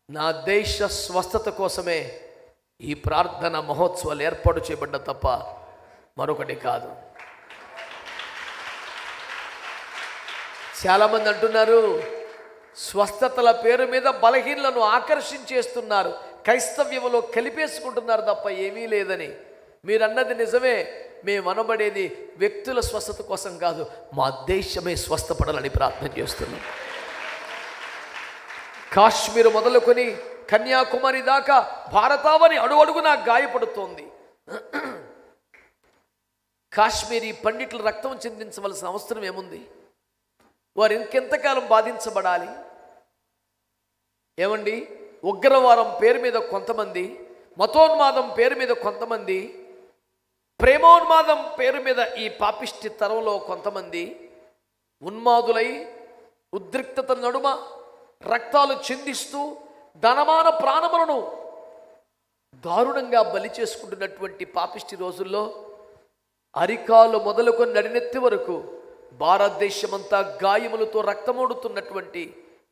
నా దేశ స్వస్థత కోసమే ఈ ప్రార్థన మహోత్సవాలు ఏర్పాటు చేయబడ్డ తప్ప మరొకటి కాదు. చాలామంది అంటున్నారు, స్వస్థతల పేరు మీద బలహీనలను ఆకర్షించేస్తున్నారు, క్రైస్తవ్యంలో కలిపేసుకుంటున్నారు తప్ప ఏమీ లేదని. మీరన్నది నిజమే. మేము అనబడేది వ్యక్తుల స్వస్థత కోసం కాదు, మా దేశమే స్వస్థపడాలని ప్రార్థన చేస్తున్నాం. కాశ్మీర్ మొదలుకొని కన్యాకుమారి దాకా భారతావని అడుగడుగునా గాయపడుతోంది. కాశ్మీరీ పండితులు రక్తం చిందించవలసిన అవసరం ఏముంది? వారు ఇంకెంతకాలం బాధించబడాలి? ఏమండి, ఉగ్రవాదం పేరు మీద కొంతమంది, మతోన్మాదం పేరు మీద కొంతమంది, ప్రేమోన్మాదం పేరు మీద ఈ పాపిష్టి తరంలో కొంతమంది ఉన్మాదులై ఉద్రిక్తత నడుమ రక్తాలు చిందిస్తూ ధనమాన ప్రాణములను దారుణంగా బలి చేసుకుంటున్నటువంటి పాపిష్టి రోజుల్లో అరికాలు మొదలుకొని నడినెత్తి వరకు భారతదేశమంతా గాయములతో రక్తమోడుతున్నటువంటి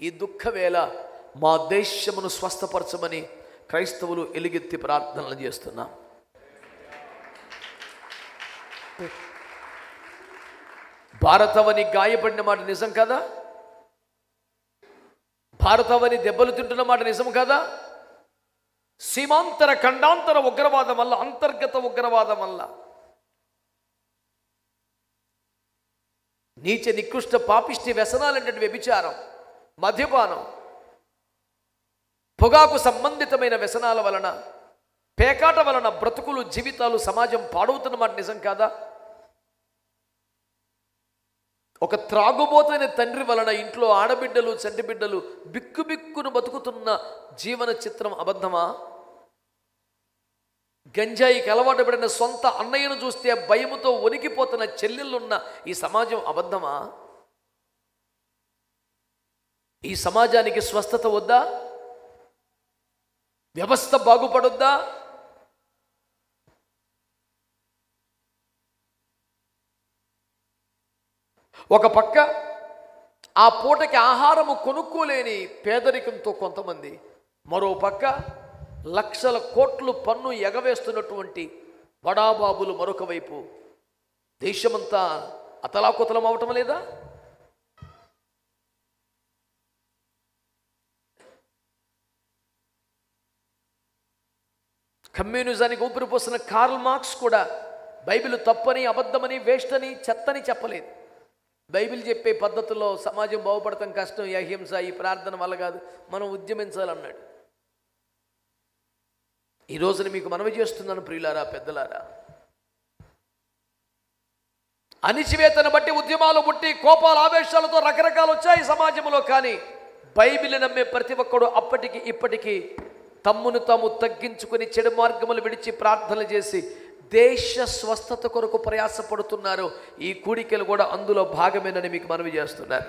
ఈ దుఃఖవేళ మా దేశమును స్వస్థపరచమని క్రైస్తవులు ఎలుగెత్తి ప్రార్థనలు చేస్తున్నాం. భారతవని గాయపడిన మాట నిజం కదా? భారతవని దెబ్బలు తింటున్న మాట నిజం కదా? సీమాంతర ఖండాంతర ఉగ్రవాదం వల్ల, అంతర్గత ఉగ్రవాదం వల్ల, నీచ నికృష్ట పాపిష్టి వ్యసనాలంటే వ్యభిచారం, మద్యపానం, పొగాకు సంబంధితమైన వ్యసనాల వలన, పేకాట వలన బ్రతుకులు, జీవితాలు, సమాజం పాడవుతున్న మాట నిజం కాదా? ఒక త్రాగుబోతైన తండ్రి వలన ఇంట్లో ఆడబిడ్డలు, చంటిబిడ్డలు బిక్కుబిక్కును బతుకుతున్న జీవన చిత్రం అబద్ధమా? గంజాయికి అలవాటు పడిన సొంత అన్నయ్యను చూస్తే భయముతో వణికిపోతున్న చెల్లెళ్ళున్న ఈ సమాజం అబద్ధమా? ఈ సమాజానికి స్వస్థత వద్దా? వ్యవస్థ బాగుపడొద్దా? ఒక పక్క ఆ పూటకి ఆహారము కొనుక్కోలేని పేదరికంతో కొంతమంది, మరో పక్క లక్షల కోట్లు పన్ను ఎగవేస్తున్నటువంటి బడాబాబులు మరొక వైపు. దేశమంతా అతలాకుతలం అవటం లేదా? కమ్యూనిజానికి ఊపిరిపోసిన కార్ల్ మార్క్స్ కూడా బైబిల్ తప్పని, అబద్ధమని, వేస్ట్ అని, చెత్తని చెప్పలేదు. బైబిల్ చెప్పే పద్ధతుల్లో సమాజం బాగుపడటం కష్టం, ఈ అహింస, ఈ ప్రార్థన వల్ల కాదు, మనం ఉద్యమించాలన్నాడు. ఈ రోజున మీకు మనవి చేస్తున్నాను ప్రియులారా, పెద్దలారా, అణిచివేతను బట్టి ఉద్యమాలు పుట్టి కోపాలు, ఆవేశాలతో రకరకాలు వచ్చాయి సమాజంలో. కానీ బైబిల్ నమ్మే ప్రతి ఒక్కడు అప్పటికి ఇప్పటికీ తమ్మును తాము తగ్గించుకుని చెడు మార్గములు విడిచి ప్రార్థనలు చేసి దేశ స్వస్థత కొరకు ప్రయాసపడుతున్నారు. ఈ కూడికలు కూడా అందులో భాగమేనని మీకు మనవి చేస్తున్నారు.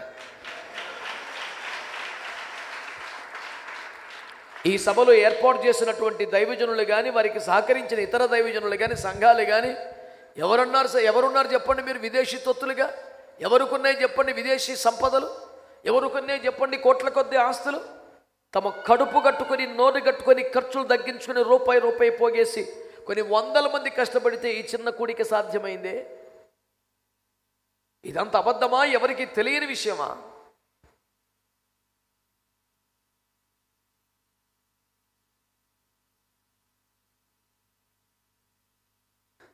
ఈ సభలో ఏర్పాటు చేసినటువంటి దైవజనులు కానీ, వారికి సహకరించిన ఇతర దైవజనులు కానీ, సంఘాలు కానీ ఎవరున్నారు చెప్పండి మీరు? విదేశీ తొత్తులుగా ఎవరుకున్నాయి చెప్పండి? విదేశీ సంపదలు ఎవరుకున్నాయి చెప్పండి? కోట్ల కొద్ది ఆస్తులు తమ కడుపు కట్టుకొని, నోరు కట్టుకొని, ఖర్చులు తగ్గించుకొని రూపాయి పోగేసి కొన్ని వందల మంది కష్టపడితే ఈ చిన్న కూడిక సాధ్యమైందే. ఇదంతా అబద్ధమా? ఎవరికి తెలియని విషయమా?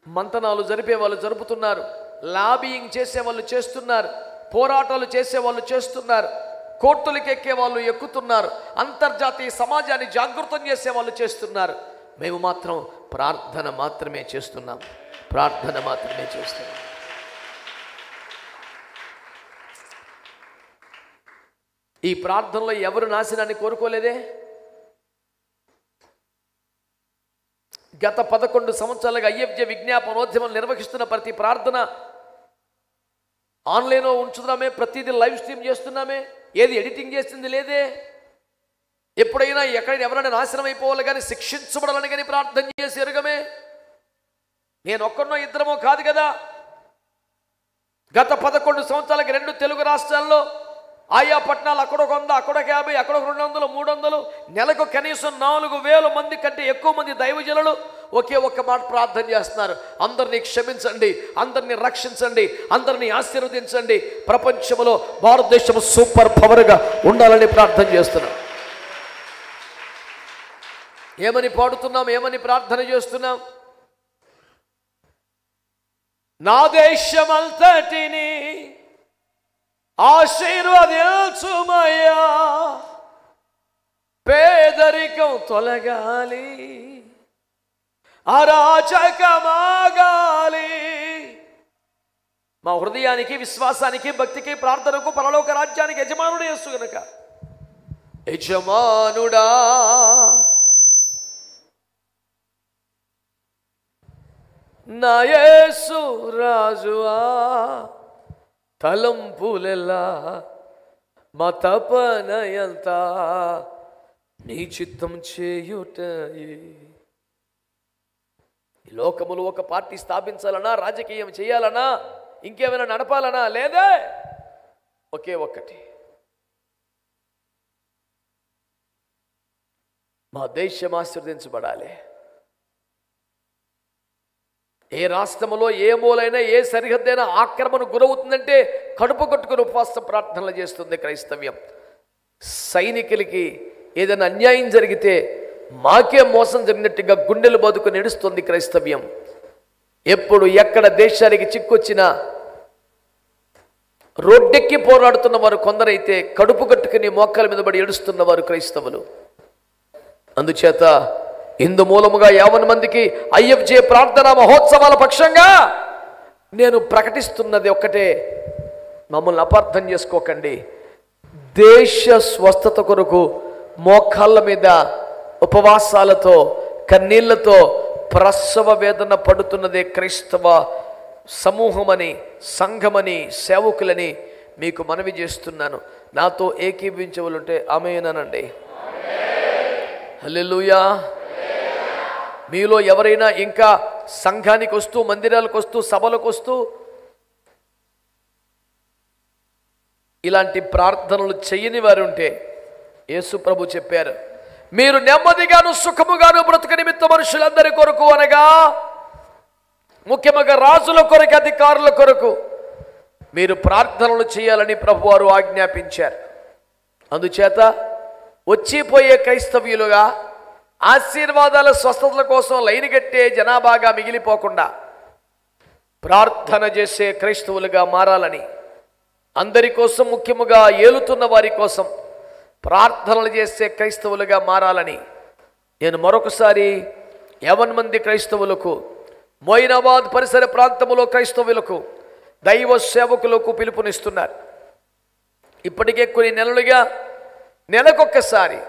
మంతనాలు జరిపే వాళ్ళు జరుపుతున్నారు, లాబియింగ్ చేసేవాళ్ళు చేస్తున్నారు, పోరాటాలు చేసేవాళ్ళు చేస్తున్నారు, కోర్టులకు ఎక్కే వాళ్ళు ఎక్కుతున్నారు, అంతర్జాతీయ సమాజాన్ని జాగృతం చేసే వాళ్ళు చేస్తున్నారు. మేము మాత్రం ప్రార్థన మాత్రమే చేస్తున్నాం, ప్రార్థన మాత్రమే చేస్తున్నాం. ఈ ప్రార్థనలో ఎవరు నాశనాన్ని కోరుకోలేదే. గత 11 సంవత్సరాలుగా ఐఎఫ్జే విజ్ఞాపనోద్యమం నిర్వహిస్తున్న ప్రతి ప్రార్థన ఆన్లైన్లో ఉంచుతున్నామే, ప్రతిదీ లైవ్ స్ట్రీమ్ చేస్తున్నామే, ఏది ఎడిటింగ్ చేస్తుంది లేదే. ఎప్పుడైనా ఎక్కడైనా ఎవరైనా నాశనం అయిపోవాలి కానీ శిక్షించబడాలని కానీ ప్రార్థన చేసి ఎరగమే. నేను ఒక్కరినో ఇద్దరమో కాదు కదా. గత 11 సంవత్సరాలకి 2 తెలుగు రాష్ట్రాల్లో ఆయా పట్టణాలు అక్కడొక 100, అక్కడొక 50, అక్కడొక 200, 300, నెలకు కనీసం 4000 మంది కంటే ఎక్కువ మంది దైవజనులు ఒకే ఒక్క మాట ప్రార్థన చేస్తున్నారు. అందరినీ క్షమించండి, అందరినీ రక్షించండి, అందరినీ ఆశీర్వదించండి, ప్రపంచంలో భారతదేశం సూపర్ పవర్గా ఉండాలని ప్రార్థన చేస్తున్నాం. ఏమని పాడుతున్నాం, ఏమని ప్రార్థన చేస్తున్నాం? నా దేశమంతటిని ఆశీర్వదించుమయ్యా, పేదరికం తొలగాలి, అరాచకమాగాలి. మా హృదయానికి, విశ్వాసానికి, భక్తికి, ప్రార్థనకు, పరలోక రాజ్యానికి యజమానుడు యేసు గనుక, యజమానుడా నా యేసు రాజువా, తలంపులెల్లా మా తపనయంతా నీ చిత్తం చేయుటయే. ఈ లోకములో ఒక పార్టీ స్థాపించాలన్నా, రాజకీయం చేయాలన్నా, ఇంకేమైనా నడపాలన్నా లేదే, ఒకే ఒక్కటి, మా దేశం ఆశీర్వదించబడాలి. ఏ రాష్ట్రంలో ఏ మూలైనా ఏ సరిహద్దైనా ఆక్రమణకు గురవుతుందంటే కడుపు కట్టుకుని ఉపవాస ప్రార్థనలు చేస్తుంది క్రైస్తవ్యం. సైనికులకి ఏదైనా అన్యాయం జరిగితే మాకే మోసం జరిగినట్టుగా గుండెలు బతుకుని నడుస్తుంది క్రైస్తవ్యం. ఎప్పుడు ఎక్కడ దేశానికి చిక్కొచ్చినా రోడ్డెక్కి పోరాడుతున్న వారు కొందరైతే కడుపు కట్టుకుని మోకాల మీద పడి ఏడుస్తున్న వారు క్రైస్తవులు. అందుచేత ఇందు మూలముగా 50 మందికి ఐఎఫ్జే ప్రార్థనా మహోత్సవాల పక్షంగా నేను ప్రకటిస్తున్నది ఒక్కటే, మమ్మల్ని అపార్థం చేసుకోకండి. దేశ స్వస్థత కొరకు మోకాళ్ళ మీద ఉపవాసాలతో కన్నీళ్లతో ప్రసవ వేదన పడుతున్నదే క్రైస్తవ సమూహమని, సంఘమని, సేవకులని మీకు మనవి చేస్తున్నాను. నాతో ఏకీభవించవలుంటే ఆమేనండి. హల్లెలూయా. మీలో ఎవరైనా ఇంకా సంఘానికి వస్తూ, మందిరాలకు వస్తూ, సభలకు వస్తూ ఇలాంటి ప్రార్థనలు చేయని వారు ఉంటే యేసు ప్రభు చెప్పారు, మీరు నెమ్మదిగాను సుఖముగాను బ్రతుక నిమిత్త మనుషులందరి కొరకు, అనగా ముఖ్యంగా రాజుల కొరకు, అధికారుల కొరకు మీరు ప్రార్థనలు చేయాలని ప్రభువారు ఆజ్ఞాపించారు. అందుచేత వచ్చిపోయే క్రైస్తవ్యులుగా ఆశీర్వాదాల స్వస్థతల కోసం లైన్ కట్టే జనాభాగా మిగిలిపోకుండా ప్రార్థన చేసే క్రైస్తవులుగా మారాలని, అందరి కోసం, ముఖ్యముగా ఏలుతున్న వారి కోసం ప్రార్థనలు చేసే క్రైస్తవులుగా మారాలని నేను మరొకసారి 50 మంది క్రైస్తవులకు, మొయినాబాద్ పరిసర ప్రాంతంలో క్రైస్తవులకు, దైవ సేవకులకు పిలుపునిస్తున్నారు. ఇప్పటికే కొన్ని నెలలుగా నెలకొక్కసారి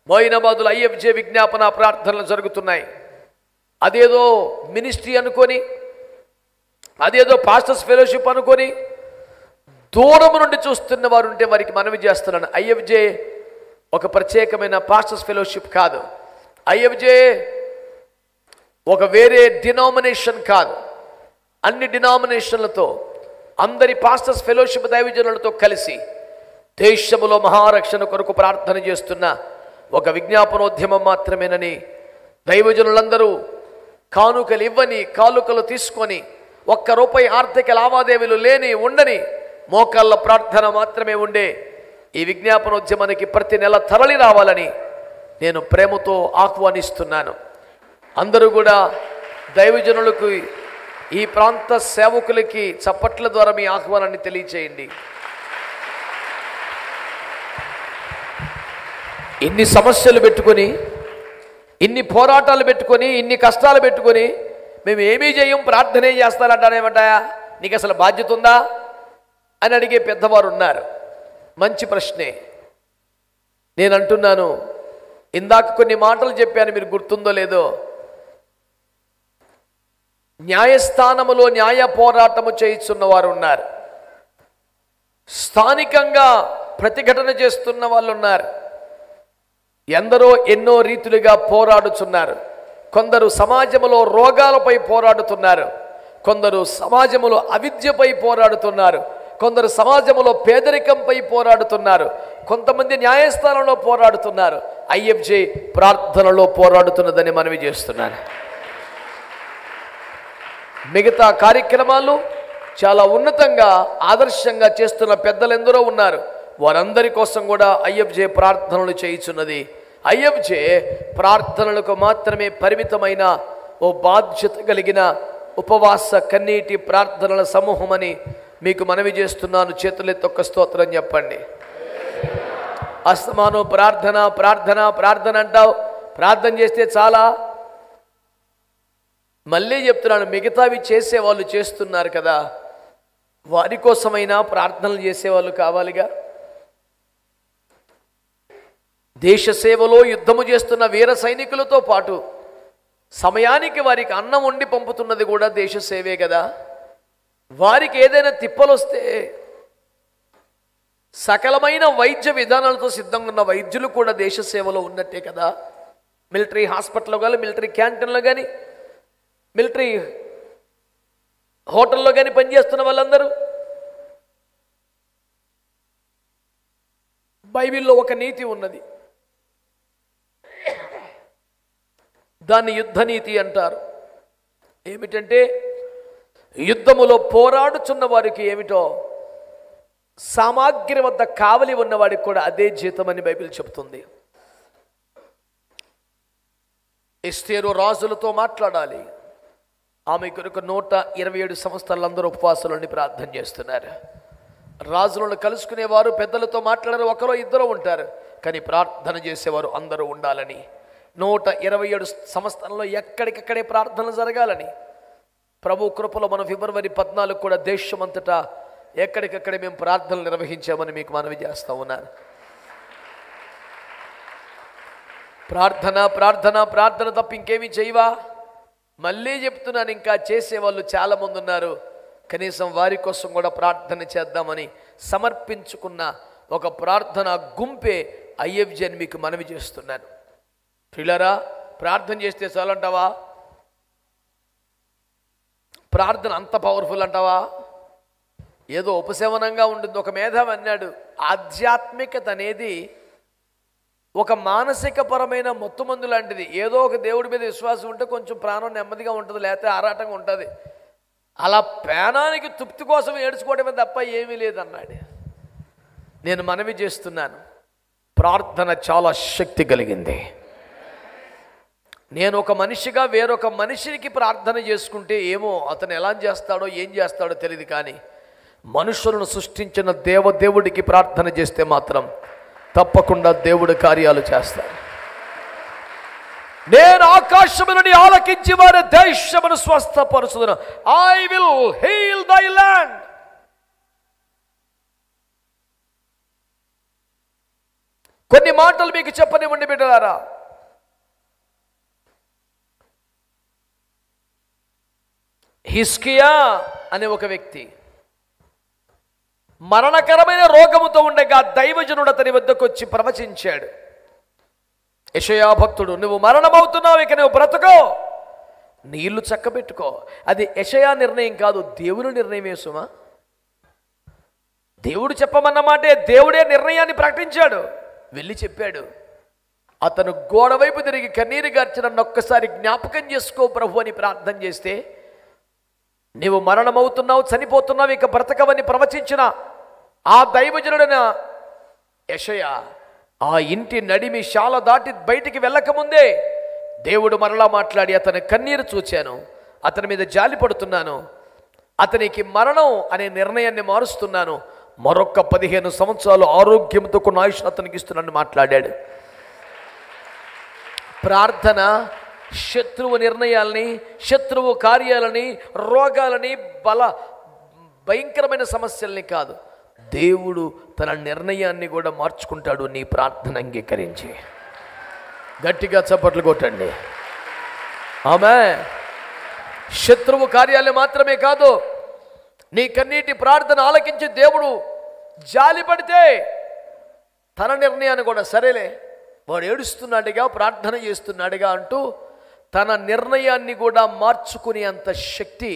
మొయినాబాదులో ఐఎఫ్జే విజ్ఞాపన ప్రార్థనలు జరుగుతున్నాయి. అదేదో మినిస్ట్రీ అనుకొని, అదేదో పాస్టర్స్ ఫెలోషిప్ అనుకొని దూరం నుండి చూస్తున్న వారు ఉంటే వారికి మనవి చేస్తున్నాను, ఐఎఫ్జే ఒక ప్రత్యేకమైన పాస్టర్స్ ఫెలోషిప్ కాదు. ఐఎఫ్జే ఒక వేరే డినామినేషన్ కాదు. అన్ని డినామినేషన్లతో, అందరి పాస్టర్స్ ఫెలోషిప్ దైవజనులతో కలిసి దేశములో మహారక్షణ కొరకు ప్రార్థన చేస్తున్న ఒక విజ్ఞాపనోద్యమం మాత్రమేనని దైవజనులందరూ కానుకలు ఇవ్వని, కానుకలు తీసుకొని, ₹1 ఆర్థిక లావాదేవీలు లేని, ఉండని, మోకాళ్ళ ప్రార్థన మాత్రమే ఉండే ఈ విజ్ఞాపనోద్యమానికి ప్రతి నెల తరలి రావాలని నేను ప్రేమతో ఆహ్వానిస్తున్నాను. అందరూ కూడా దైవజనులకు, ఈ ప్రాంత సేవకులకి చప్పట్ల ద్వారా మీ ఆహ్వానాన్ని తెలియచేయండి. ఇన్ని సమస్యలు పెట్టుకొని, ఇన్ని పోరాటాలు పెట్టుకొని, ఇన్ని కష్టాలు పెట్టుకొని మేము ఏమీ చేయం, ప్రార్థన ఏం చేస్తారంటారేమంటాయా, నీకు అసలు బాధ్యత ఉందా అని అడిగే పెద్దవారు ఉన్నారు. మంచి ప్రశ్నే. నేను అంటున్నాను, ఇందాక కొన్ని మాటలు చెప్పాను, మీరు గుర్తుందో లేదో. న్యాయస్థానములో న్యాయ పోరాటము చేయిస్తున్న వారు ఉన్నారు, స్థానికంగా ప్రతిఘటన చేస్తున్న వాళ్ళు ఉన్నారు, ఎందరో ఎన్నో రీతులుగా పోరాడుతున్నారు. కొందరు సమాజంలో రోగాలపై పోరాడుతున్నారు, కొందరు సమాజంలో అవిద్యపై పోరాడుతున్నారు, కొందరు సమాజంలో పేదరికంపై పోరాడుతున్నారు, కొంతమంది న్యాయస్థానంలో పోరాడుతున్నారు. ఐఎఫ్జే ప్రార్థనలో పోరాడుతున్నదని మనవి చేస్తున్నాను. మిగతా కార్యక్రమాలు చాలా ఉన్నతంగా ఆదర్శంగా చేస్తున్న పెద్దలు ఎందరో ఉన్నారు. వారందరి కోసం కూడా ఐఎఫ్జే ప్రార్థనలు చేయుచున్నది. ఐఎఫ్జే ప్రార్థనలకు మాత్రమే పరిమితమైన ఓ బాధ్యత కలిగిన ఉపవాస కన్నీటి ప్రార్థనల సమూహమని మీకు మనవి చేస్తున్నాను. చేతులెత్తి ఒక్క స్తోత్రం చెప్పండి. అస్తమాను ప్రార్థన ప్రార్థన ప్రార్థన అంటావు, ప్రార్థన చేస్తే చాలా. మళ్ళీ చెప్తున్నాను, మిగతావి చేసేవాళ్ళు చేస్తున్నారు కదా, వారి కోసమైనా ప్రార్థనలు చేసేవాళ్ళు కావాలిగా. దేశ సేవలో యుద్ధము చేస్తున్న వీర సైనికులతో పాటు సమయానికి వారికి అన్నం వండి పంపుతున్నది కూడా దేశ సేవే కదా. వారికి ఏదైనా తిప్పలు వస్తే సకలమైన వైద్య విధానాలతో సిద్ధంగా ఉన్న వైద్యులు కూడా దేశ సేవలో ఉన్నట్టే కదా. మిలిటరీ హాస్పిటల్లో కానీ, మిలిటరీ క్యాంటీన్లో కానీ, మిలిటరీ హోటల్లో కానీ పనిచేస్తున్న వాళ్ళందరూ. బైబిల్లో ఒక నీతి ఉన్నది, దాన్ని యుద్ధ నీతి అంటారు. ఏమిటంటే, యుద్ధములో పోరాడుచున్న వారికి ఏమిటో సామాగ్రి వద్ద కావలి ఉన్నవాడికి కూడా అదే జీతమని బైబిల్ చెబుతుంది. ఎస్తేరు రాజులతో మాట్లాడాలి. ఆమె కొరకు 127 సంవత్సరాలు అందరూ ఉపవాసాలని ప్రార్థన చేస్తున్నారు. రాజులను కలుసుకునేవారు పెద్దలతో మాట్లాడారు, ఒకరో ఇద్దరు ఉంటారు, కానీ ప్రార్థన చేసేవారు అందరూ ఉండాలని. 127 సంవత్సరంలో ఎక్కడికక్కడే ప్రార్థనలు జరగాలని ప్రభు కృపలో మనం ఫిబ్రవరి 14 కూడా దేశమంతటా ఎక్కడికక్కడే మేము ప్రార్థనలు నిర్వహించామని మీకు మనవి చేస్తూ ఉన్నాను. ప్రార్థన ప్రార్థన ప్రార్థన తప్ప ఇంకేమీ చేయవా? మళ్ళీ చెప్తున్నాను, ఇంకా చేసేవాళ్ళు చాలామంది ఉన్నారు. కనీసం వారి కోసం కూడా ప్రార్థన చేద్దామని సమర్పించుకున్న ఒక ప్రార్థన గుంపే ఐఎఫ్జే అని మీకు మనవి చేస్తున్నాను. పిల్లరా, ప్రార్థన చేస్తే చాలంటావా? ప్రార్థన అంత పవర్ఫుల్ అంటావా? ఏదో ఉపశమనంగా ఉంటుంది. ఒక మేధావి అన్నాడు, ఆధ్యాత్మికత అనేది ఒక మానసిక పరమైన మొత్తుమందు లాంటిది. ఏదో ఒక దేవుడి మీద విశ్వాసం ఉంటే కొంచెం ప్రాణం నెమ్మదిగా ఉంటుంది, లేకపోతే ఆరాటంగా ఉంటుంది. అలా ప్రాణానికి తృప్తి కోసం ఏడ్చుకోవడమే తప్ప ఏమీ లేదన్నాడు. నేను మనవి చేస్తున్నాను, ప్రార్థన చాలా శక్తి కలిగింది. నేను ఒక మనిషిగా వేరొక మనిషికి ప్రార్థన చేసుకుంటే ఏమో అతను ఎలా చేస్తాడో ఏం చేస్తాడో తెలియదు, కానీ మనుషులను సృష్టించిన దేవుడికి ప్రార్థన చేస్తే మాత్రం తప్పకుండా దేవుడు కార్యాలు చేస్తాడు. నేను ఆకాశమును ఆలకించి వారి దేశమును స్వస్థపరుచుదును. ఐ విల్ హీల్ దై ల్యాండ్. కొన్ని మాటలు మీకు చెప్పనివ్వండి బిడ్డలారా. హిజ్కియా అనే ఒక వ్యక్తి మరణకరమైన రోగముతో ఉండగా దైవజనుడు అతని వద్దకు వచ్చి ప్రవచించాడు. యెషయా భక్తుడు, నువ్వు మరణమవుతున్నావు, ఇక నువ్వు బ్రతుకో, నీళ్లు చక్కబెట్టుకో. అది యెషయా నిర్ణయం కాదు, దేవుని నిర్ణయమే సుమా. దేవుడు చెప్పమన్నమాటే, దేవుడే నిర్ణయాన్ని ప్రకటించాడు. వెళ్ళి చెప్పాడు. అతను గోడవైపు తిరిగి కన్నీరు గార్చి నన్ను ఒక్కసారి జ్ఞాపకం చేసుకో ప్రభు అని ప్రార్థన చేస్తే, నీవు మరణమవుతున్నావు, చనిపోతున్నావు, ఇక బ్రతకవని ప్రవచించిన ఆ దైవజనుడైన యెషయా ఆ ఇంటి నడిమి శాల దాటి బయటికి వెళ్ళకముందే దేవుడు మరలా మాట్లాడి, అతని కన్నీరు చూచాను, అతని మీద జాలి పడుతున్నాను, అతనికి మరణం అనే నిర్ణయాన్ని మారుస్తున్నాను, మరొక 15 సంవత్సరాలు ఆరోగ్యంతో కొన్ని ఆయుష్ అతనికి ఇస్తున్నాను మాట్లాడాడు. ప్రార్థన శత్రువు నిర్ణయాల్ని, శత్రువు కార్యాలని, రోగాలని, భయంకరమైన సమస్యల్ని కాదు, దేవుడు తన నిర్ణయాన్ని కూడా మార్చుకుంటాడు నీ ప్రార్థన అంగీకరించి. గట్టిగా చప్పట్లు కొట్టండి. ఆమేన్. శత్రువు కార్యాలు మాత్రమే కాదు, నీ కన్నీటి ప్రార్థన ఆలకించి దేవుడు జాలిపడితే తన నిర్ణయాన్ని కూడా, సరేలే వాడు ఏడుస్తున్నాడుగా, ప్రార్థన చేస్తున్నాడుగా అంటూ తన నిర్ణయాన్ని కూడా మార్చుకునే అంత శక్తి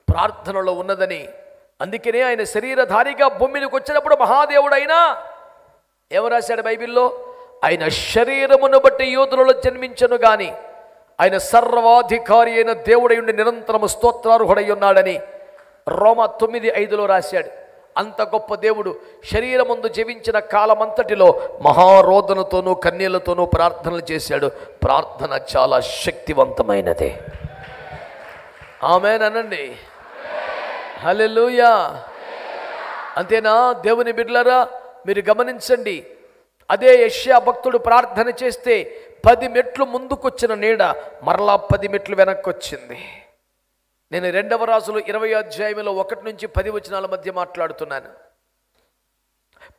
ప్రార్థనలో ఉన్నదని, అందుకనే ఆయన శరీరధారిగా భూమికి వచ్చినప్పుడు మహాదేవుడైనా ఏమో రాశాడు బైబిల్లో, ఆయన శరీరమును బట్టి యూదులలో జన్మించను గాని ఆయన సర్వాధికారి అయిన దేవుడై ఉండి నిరంతరము స్తోత్రార్హుడై ఉన్నాడని రోమా 9:5 రాశాడు. అంత గొప్ప దేవుడు శరీరమందు జీవించిన కాలమంతటిలో మహారోదనతోనూ కన్నీళ్లతోనూ ప్రార్థనలు చేశాడు. ప్రార్థన చాలా శక్తివంతమైనది. ఆమేన్ అనండి. హల్లెలూయా. అంతేనా? దేవుని బిడ్డలారా, మీరు గమనించండి, అదే యెషయా భక్తుడు ప్రార్థన చేస్తే 10 మెట్లు ముందుకొచ్చిన నీడ మరలా 10 మెట్లు వెనక్కి వచ్చింది. నేను 2వ రాజులు 20వ అధ్యాయంలో 1 నుంచి 10 వచనాల మధ్య మాట్లాడుతున్నాను.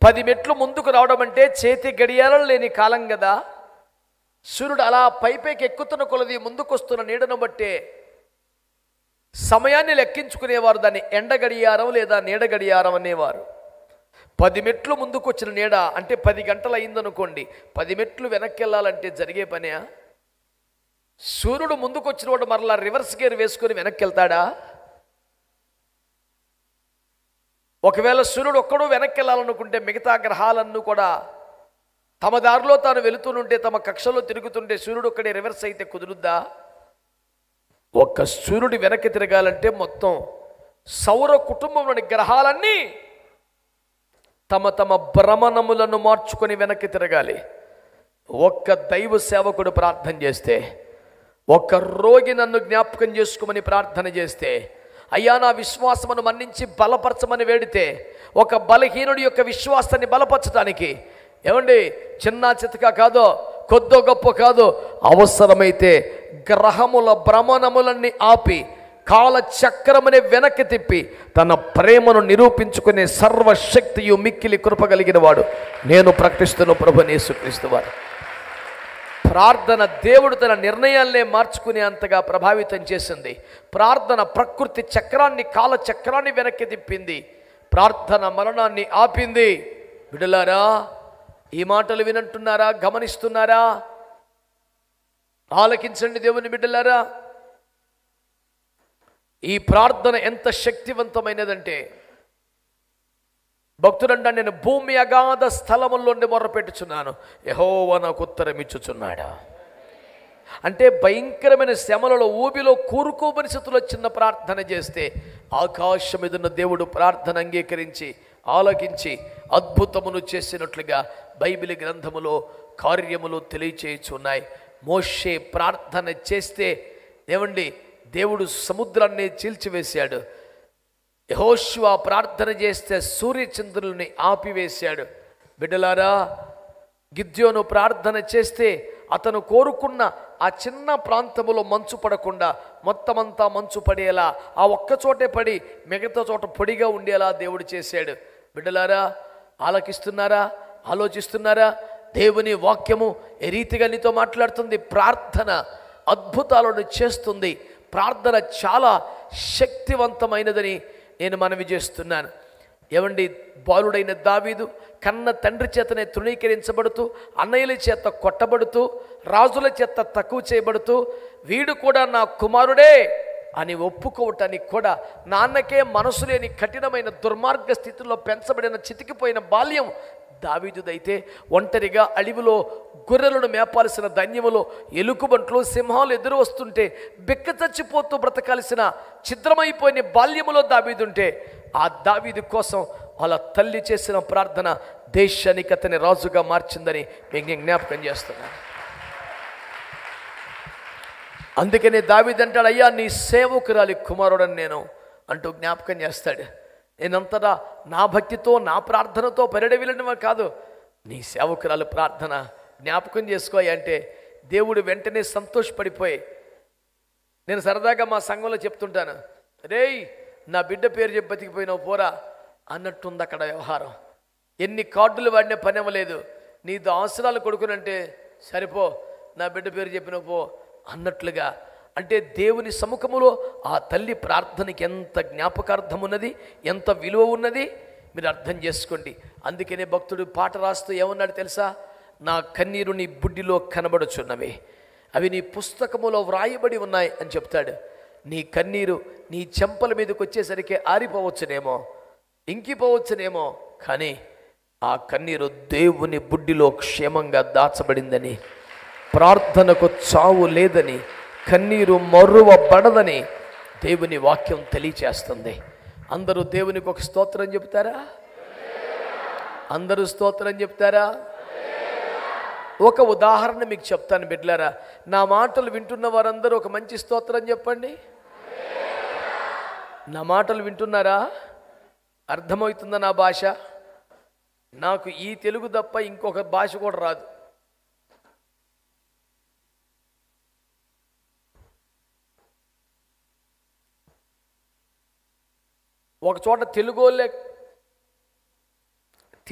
10 మెట్లు ముందుకు రావడం అంటే చేతి గడియారం లేని కాలం కదా. సూర్యుడు అలా పైపైకి ఎక్కుతున్న కొలది ముందుకొస్తున్న నీడను బట్టే సమయాన్ని లెక్కించుకునేవారు. దాన్ని ఎండ గడియారం లేదా నీడ గడియారం అనేవారు. 10 మెట్లు ముందుకు వచ్చిన నీడ అంటే 10 గంటలు అయిందనుకోండి, 10 మెట్లు వెనక్కి వెళ్ళాలంటే జరిగే పనే? సూర్యుడు ముందుకు వచ్చిన వాడు మరలా రివర్స్ గేర్ వేసుకొని వెనక్కి వెళ్తాడా? ఒకవేళ సూర్యుడు ఒక్కడూ వెనక్కి వెళ్ళాలనుకుంటే మిగతా గ్రహాలన్నీ కూడా తమ దారిలో తాను వెళుతుంటే, తమ కక్షలో తిరుగుతుంటే సూర్యుడు ఒక్కడే రివర్స్ అయితే కుదురుద్దా? ఒక్క సూర్యుడు వెనక్కి తిరగాలంటే మొత్తం సౌర కుటుంబంలోని గ్రహాలన్నీ తమ తమ భ్రమణములను మార్చుకొని వెనక్కి తిరగాలి. ఒక్క దైవ సేవకుడు ప్రార్థన చేస్తే, ఒక్క రోగి నన్ను జ్ఞాపకం చేసుకోమని ప్రార్థన చేస్తే, అయ్యా నా విశ్వాసమును మన్నించి బలపరచమని వేడితే, ఒక బలహీనుడి యొక్క విశ్వాసాన్ని బలపరచడానికి ఏమండి చిన్న చితక కాదో, కొద్దో గొప్ప కాదో, అవసరమైతే గ్రహముల భ్రమణములన్నీ ఆపి కాలచక్రముని వెనక్కి తిప్పి తన ప్రేమను నిరూపించుకునే సర్వశక్తియు మిక్కిలి కృపగలిగిన వాడు నేను ప్రకటిస్తున్న ప్రభువైన యేసుక్రీస్తు వారు. ప్రార్థన దేవుడు తన నిర్ణయాలనే మార్చుకునే అంతగా ప్రభావితం చేసింది. ప్రార్థన ప్రకృతి చక్రాన్ని, కాల చక్రాన్ని వెనక్కి తిప్పింది. ప్రార్థన మరణాన్ని ఆపింది. బిడ్డలారా, ఈ మాటలు వినంటున్నారా? గమనిస్తున్నారా? ఆలకించండి దేవుని బిడ్డలారా. ఈ ప్రార్థన ఎంత శక్తివంతమైనదంటే, భక్తుడంట నేను భూమి అగాధ స్థలముల్లోండి మొర్రపెట్టుచున్నాను, యెహోవా నాకు ఉత్తరం ఇచ్చుచున్నాడా. అంటే భయంకరమైన శ్రమలలో ఊబిలో కూరుకోబడి స్థితిలో చిన్న ప్రార్థన చేస్తే ఆకాశం మీదున్న దేవుడు ప్రార్థన అంగీకరించి ఆలకించి అద్భుతమును చేసినట్లుగా బైబిల్ గ్రంథములో కార్యములు తెలియచేయుచున్నాయి. మోషే ప్రార్థన చేస్తే ఏమండి దేవుడు సముద్రాన్ని చీల్చివేశాడు. యెహోషువ ప్రార్థన చేస్తే సూర్యచంద్రుల్ని ఆపివేశాడు. బిడ్డలారా, గిద్యోను ప్రార్థన చేస్తే అతను కోరుకున్న ఆ చిన్న ప్రాంతములో మంచు పడకుండా మొత్తమంతా మంచు పడేలా, ఆ ఒక్కచోటే పడి మిగతా చోట పొడిగా ఉండేలా దేవుడు చేశాడు. బిడ్డలారా, ఆలకిస్తున్నారా? ఆలోచిస్తున్నారా? దేవుని వాక్యము ఏ రీతిగా నీతో మాట్లాడుతుంది? ప్రార్థన అద్భుతాలను చేస్తుంది. ప్రార్థన చాలా శక్తివంతమైనదని నేను మనవి చేస్తున్నాను. ఏమండి, బాలుడైన దావీదు కన్న తండ్రి చేతనే తృణీకరించబడుతూ, అన్నయ్యల చేత కొట్టబడుతూ, రాజుల చేత తక్కువ చేయబడుతూ, వీడు కూడా నా కుమారుడే అని ఒప్పుకోవటానికి కూడా నాన్నకే మనసు లేని కఠినమైన దుర్మార్గ స్థితిలో పెంచబడిన చితికిపోయిన బాల్యం దావీదుదైతే, ఒంటరిగా అడవిలో గొర్రెలను మేపాల్సిన ధన్యములో ఎలుకబంట్లు సింహాలు ఎదురు వస్తుంటే బిక్క చచ్చిపోతూ బ్రతకాల్సిన ఛిద్రమైపోయిన బాల్యములో దావీదుంటే, ఆ దావీదు కోసం వాళ్ళ తల్లి చేసిన ప్రార్థన దేశానికి అతని రాజుగా మార్చిందని మీకు జ్ఞాపకం చేస్తున్నాను. అందుకనే దావీదు అంటాడు, అయ్యా నీ సేవకురాలి కుమారుడని నేను అంటూ జ్ఞాపకం చేస్తాడు. నేనంతటా నా భక్తితో నా ప్రార్థనతో పరిడవిలడమే కాదు, నీ సేవకురాలు ప్రార్థన జ్ఞాపకం చేసుకో అంటే దేవుడు వెంటనే సంతోషపడిపోయి, నేను సరదాగా మా సంఘంలో చెప్తుంటాను, రేయ్ నా బిడ్డ పేరు చెప్పి బతికిపోయినావు పోరా అన్నట్టుంది అక్కడ వ్యవహారం. ఎన్ని కార్డులు వాడినా పని అవ్వలేదు. నీ దాసురాలు కొడుకునంటే సరిపో, నా బిడ్డ పేరు చెప్పిన పో అన్నట్లుగా. అంటే దేవుని సముఖములో ఆ తల్లి ప్రార్థనకి ఎంత జ్ఞాపకార్థం ఉన్నది, ఎంత విలువ ఉన్నది మీరు అర్థం చేసుకోండి. అందుకనే భక్తుడు పాట రాస్తూ ఏమన్నాడు తెలుసా? నా కన్నీరు నీ బుడ్డిలో కనబడుచున్నవి, అవి నీ పుస్తకములో వ్రాయబడి ఉన్నాయి అని చెప్తాడు. నీ కన్నీరు నీ చెంపల మీదకి వచ్చేసరికి ఆరిపోవచ్చునేమో, ఇంకిపోవచ్చునేమో, కానీ ఆ కన్నీరు దేవుని బుడ్డిలో క్షేమంగా దాచబడిందని, ప్రార్థనకు చావు లేదని, కన్నీరు మరువబడదని దేవుని వాక్యం తెలియచేస్తుంది. అందరూ దేవునికి ఒక స్తోత్రం చెప్తారా? అందరూ స్తోత్రం చెప్తారా? ఒక ఉదాహరణ మీకు చెప్తాను బిడ్డలారా. నా మాటలు వింటున్న వారందరూ ఒక మంచి స్తోత్రం చెప్పండి. నా మాటలు వింటున్నారా? అర్థమవుతుందా నా భాష? నాకు ఈ తెలుగు తప్ప ఇంకొక భాష కూడా రాదు. ఒక చోట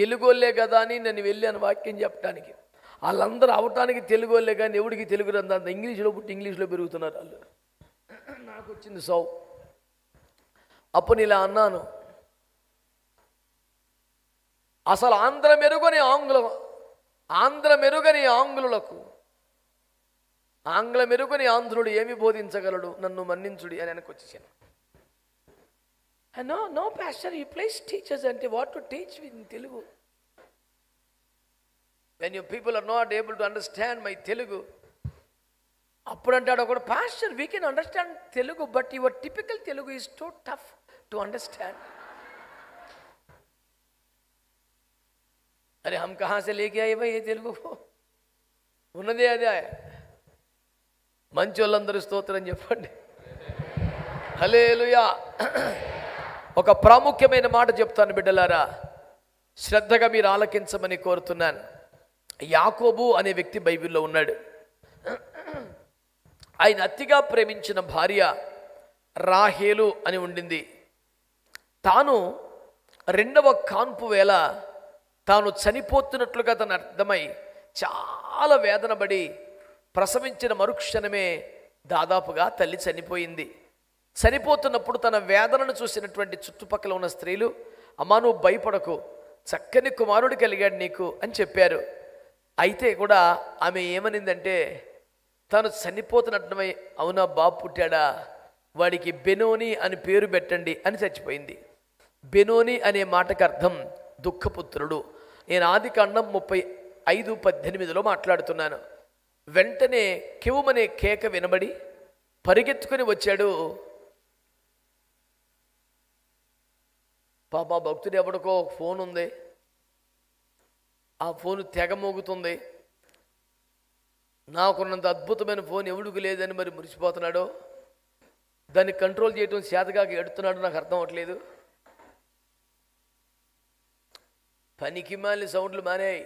తెలుగోళ్ళే కదా అని నేను వెళ్ళాను వాక్యం చెప్పడానికి. వాళ్ళందరూ అవటానికి తెలుగోళ్ళే కానీ ఎవడికి తెలుగు రందంత ఇంగ్లీష్లో పుట్టి ఇంగ్లీష్లో పెరుగుతున్నారు వాళ్ళు. నాకు వచ్చింది సౌ. అప్పుడు ఇలా అన్నాను, అసలు ఆంధ్ర మెరుగని ఆంగ్లులకు ఆంగ్ల మెరుగని ఆంధ్రుడు ఏమి బోధించగలడు, నన్ను మన్నించుడి అని వెనక్కి వచ్చేసాను. No pastor, he plays teachers and what to teach in Telugu. When your people are not able to understand my Telugu, అప్పుడు అంటాడు ఒకడు, pastor we can understand Telugu but your typical Telugu is too tough to understand. अरे हम कहाँ से लेके आए भाई ये तेलुगु? ఉన్నదే అదే. మంచి వాళ్ళందరూ స్తోత్రం చెప్పండి. హల్లెలూయా. ఒక ప్రాముఖ్యమైన మాట చెప్తాను బిడ్డలారా, శ్రద్ధగా మీరు ఆలకించమని కోరుతున్నాను. యాకోబు అనే వ్యక్తి బైబిల్లో ఉన్నాడు. ఆయన అతిగా ప్రేమించిన భార్య రాహేలు అని ఉండింది. తాను రెండవ కాన్పు వేళ తాను చనిపోతున్నట్లుగా తను అర్థమై చాలా వేదన పడి ప్రసవించిన మరుక్షణమే దాదాపుగా తల్లి చనిపోయింది. చనిపోతున్నప్పుడు తన వేదనను చూసినటువంటి చుట్టుపక్కల ఉన్న స్త్రీలు, అమ్మా నువ్వు భయపడకు, చక్కని కుమారుడు కలిగాడు నీకు అని చెప్పారు. అయితే కూడా ఆమె ఏమనిందంటే, తను చనిపోతున్నట్టుమై, అవునా బాబు పుట్టాడా, వాడికి బెనోని అని పేరు పెట్టండి అని చచ్చిపోయింది. బెనోని అనే మాటకు అర్థం దుఃఖపుత్రుడు. నేను ఆదికాండం 35:18 మాట్లాడుతున్నాను. వెంటనే కెవుమనే కేక వినబడి పరిగెత్తుకుని వచ్చాడు. పాప భక్తుడు ఎవడికో ఫోన్ ఉంది, ఆ ఫోన్ తెగ మోగుతుంది. నాకున్నంత అద్భుతమైన ఫోన్ ఎవడికి లేదని మరి మురిసిపోతున్నాడో, దాన్ని కంట్రోల్ చేయటం చేతగాక ఎడుతున్నాడో నాకు అర్థం అవ్వట్లేదు. పనికి మాలి సౌండ్లు మానేయి,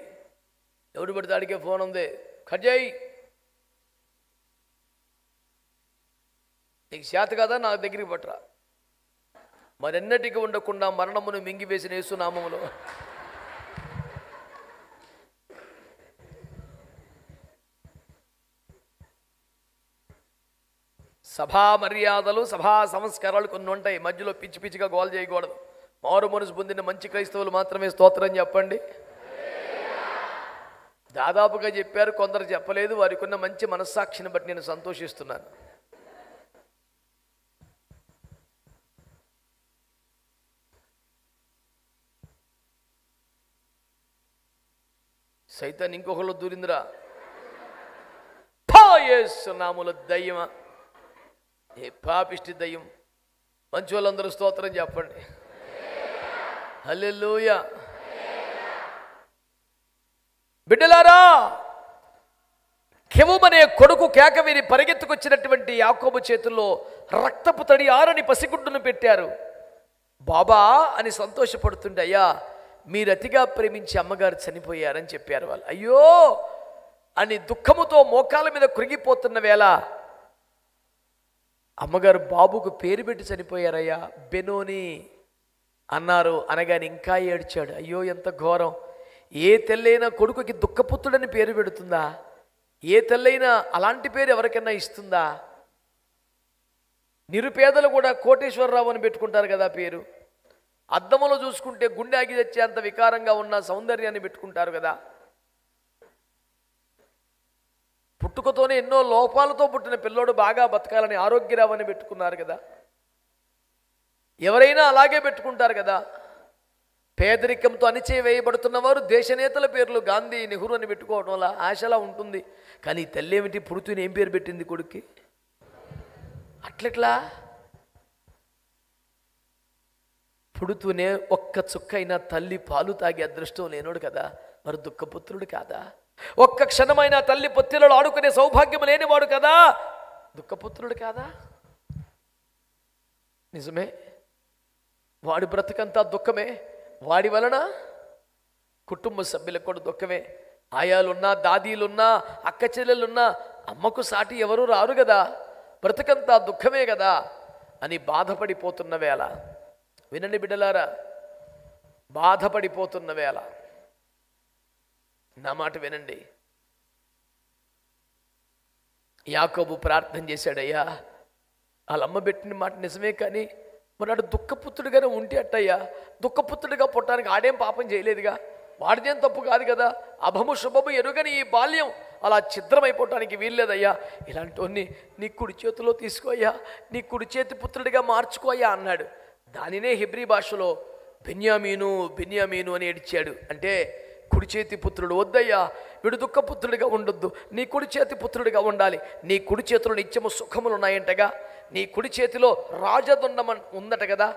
ఎవడు పడితే అడిగే ఫోన్ ఉంది, కట్ చేయి. నీకు చేత కదా నాకు దగ్గరికి పట్టరా. మరెన్నటికి ఉండకుండా మరణమును మింగివేసిన యేసు నామములో సభా మర్యాదలు, సభా సంస్కారాలు కొన్ని ఉంటాయి. మధ్యలో పిచ్చి పిచ్చిగా గోల్ చేయకూడదు. మారు మనసు పొందిన మంచి క్రైస్తవులు మాత్రమే స్తోత్రం చెప్పండి. దాదాపుగా చెప్పారు, కొందరు చెప్పలేదు. వారికి ఉన్న మంచి మనస్సాక్షిని బట్టి నేను సంతోషిస్తున్నాను. సైతాన్ ఇంకొకళ్ళు దూరిందిరా. యేసు నామములో దయ్యమా, ఏ పాపిష్టి దయ్యం. మంచి వాళ్ళందరూ స్తోత్రం చెప్పండి. హల్లెలూయా. బిడ్డలారా, కెవుమనే కొడుకు కేక విని పరిగెత్తుకొచ్చినటువంటి యాకోబు చేతుల్లో రక్తపు తడి ఆరని పసిగుడ్డును పెట్టారు. బాబా అని సంతోషపడుతుండే, అయ్యా మీరు అతిగా ప్రేమించి అమ్మగారు చనిపోయారని చెప్పారు వాళ్ళు. అయ్యో అని దుఃఖముతో మోకాల మీద కృంగిపోతున్న వేళ అమ్మగారు బాబుకు పేరు పెట్టి చనిపోయారయ్యా, బెనోని అన్నారు. అనగానే ఇంకా ఏడ్చాడు. అయ్యో ఎంత ఘోరం! ఏ తెల్లైనా కొడుకుకి దుఃఖపుత్రుడని పేరు పెడుతుందా? ఏ తెల్లైనా అలాంటి పేరు ఎవరికైనా ఇస్తుందా? నిరుపేదలు కూడా కోటేశ్వరరావు అని పెట్టుకుంటారు కదా పేరు. అద్దములో చూసుకుంటే గుండె ఆగి తెచ్చేంత వికారంగా ఉన్న సౌందర్యాన్ని పెట్టుకుంటారు కదా. పుట్టుకతోనే ఎన్నో లోపాలతో పుట్టిన పిల్లోడు బాగా బతకాలని ఆరోగ్యరావు అని పెట్టుకున్నారు కదా. ఎవరైనా అలాగే పెట్టుకుంటారు కదా. పేదరికంతో అణిచివేయబడుతున్న వారు దేశనేతల పేర్లు గాంధీ, నెహ్రూ అని పెట్టుకోవడం వల్ల ఆశలా ఉంటుంది. కానీ తల్లేమిటి పుడుతూనే ఏం పేరు పెట్టింది కొడుక్కి? అట్లెట్లా? పుడుతూనే ఒక్క చుక్క అయినా తల్లి పాలు తాగే అదృష్టం లేనోడు కదా, మరి దుఃఖపుత్రుడు కాదా? ఒక్క క్షణమైన తల్లి పొత్తిలలో ఆడుకునే సౌభాగ్యం లేనివాడు కదా, దుఃఖపుత్రుడు కాదా? నిజమే, వాడి బ్రతుకంతా దుఃఖమే. వాడి వలన కుటుంబ సభ్యులకు కూడా దుఃఖమే. ఆయాలున్నా, దాదీలున్నా, అక్క చెల్లెలున్నా అమ్మకు సాటి ఎవరు రారు కదా, బ్రతుకంతా దుఃఖమే కదా అని బాధపడిపోతున్న వేళ, వినండి బిడ్డలారా, బాధపడిపోతున్న వేళ నా మాట వినండి. యాకోబు ప్రార్థన చేశాడయ్యా, వాళ్ళమ్మ పెట్టిన మాట నిజమే, కానీ మరి నాడు దుఃఖపుత్రుడిగానే ఉంటే అట్టయ్యా, దుఃఖపుత్రుడిగా పుట్టడానికి ఆడేం పాపం చేయలేదుగా, వాడిదేం తప్పు కాదు కదా, అభము శుభము ఎరుగని ఈ బాల్యం అలా ఛిద్రమైపోవటానికి వీల్లేదయ్యా, ఇలాంటివన్నీ నీ కుడి చేతిలో తీసుకోయ్యా, నీ కుడి చేతి పుత్రుడిగా మార్చుకోయ్యా అన్నాడు. దానినే హెబ్రీ భాషలో బెన్యామీను బెన్యామీను అని ఏడ్చాడు. అంటే కుడి చేతి పుత్రుడు వద్దయ్యా, వీడు దుఃఖపుత్రుడిగా ఉండొద్దు, నీ కుడి చేతి పుత్రుడిగా ఉండాలి. నీ కుడి చేతిలో నిత్యము సుఖములు ఉన్నాయంటగా, నీ కుడి చేతిలో రాజదొండం ఉందట కదా,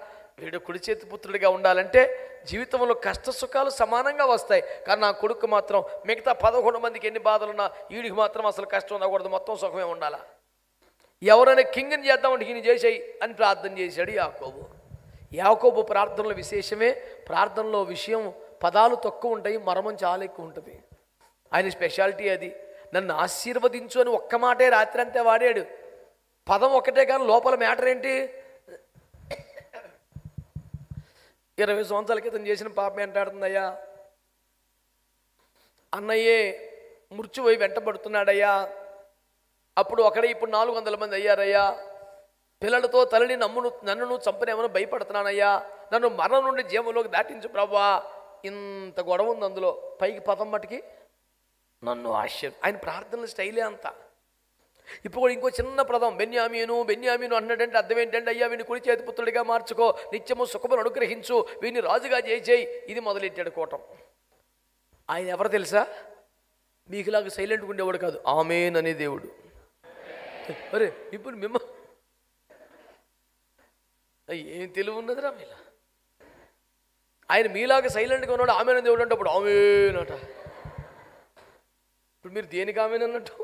వీడు కుడి చేతి పుత్రుడిగా ఉండాలంటే జీవితంలో కష్ట సుఖాలు సమానంగా వస్తాయి. కానీ నా కొడుకు మాత్రం మిగతా 11 మందికి ఎన్ని బాధలున్నా వీడికి మాత్రం అసలు కష్టం ఉండకూడదు, మొత్తం సుఖమే ఉండాలా. ఎవరైనా కింగ్ని చేద్దామంటే ఈయన చేసేయి అని ప్రార్థన చేశాడు యాకోబు. యాకోబు ప్రార్థనలో విశేషమే, ప్రార్థనలో విషయం పదాలు తక్కువ ఉంటాయి, మర్మం చాలా ఎక్కువ ఉంటుంది. ఆయన స్పెషాలిటీ అది. నన్ను ఆశీర్వదించు అని ఒక్క మాటే రాత్రి అంతా వాడాడు. పదం ఒకటే కానీ లోపల మ్యాటర్ ఏంటి? 20 సంవత్సరాల క్రితం చేసిన పాపం ఎంటాడుతుందయ్యా, అన్నయ్యే మృత్యువై వెంటబడుతున్నాడయ్యా, అప్పుడు ఒకడే ఇప్పుడు 400 మంది అయ్యారయ్యా, పిల్లలతో తల్లిని నన్ను చంపనేమని భయపడుతున్నానయ్యా, నన్ను మరణం నుండి జీవంలోకి దాటించు ప్రభువా. ఇంత గొడవ ఉంది అందులో, పైకి పదం మటుకి నన్ను ఆయన ప్రార్థనల స్టైలే అంత. ఇప్పుడు కూడా ఇంకో చిన్న పదం బెన్యామీను బెన్యామీను అన్నాడంటే అర్థం ఏంటంటే, అయ్యా వీడిని కుడి చేతి పుత్రుడిగా మార్చుకో, నిత్యము సుఖమును అనుగ్రహించు, వీడిని రాజుగా చేయి. ఇది మొదలెట్టాడు కోటం. ఆయన ఎవరు తెలుసా? మీకులాగా సైలెంట్గా ఉండేవాడు కాదు, ఆమేన్ అనే దేవుడు. అరే ఇప్పుడు ఏం తెలివి ఉన్నదిరా మీలా. ఆయన మీలాగా సైలెంట్గా ఉన్నాడు, ఆమెన్ అనే దేవుడు అంటే అప్పుడు ఆమేన్ అట. ఇప్పుడు మీరు దేనికి ఆమేన్ అన్నట్టు?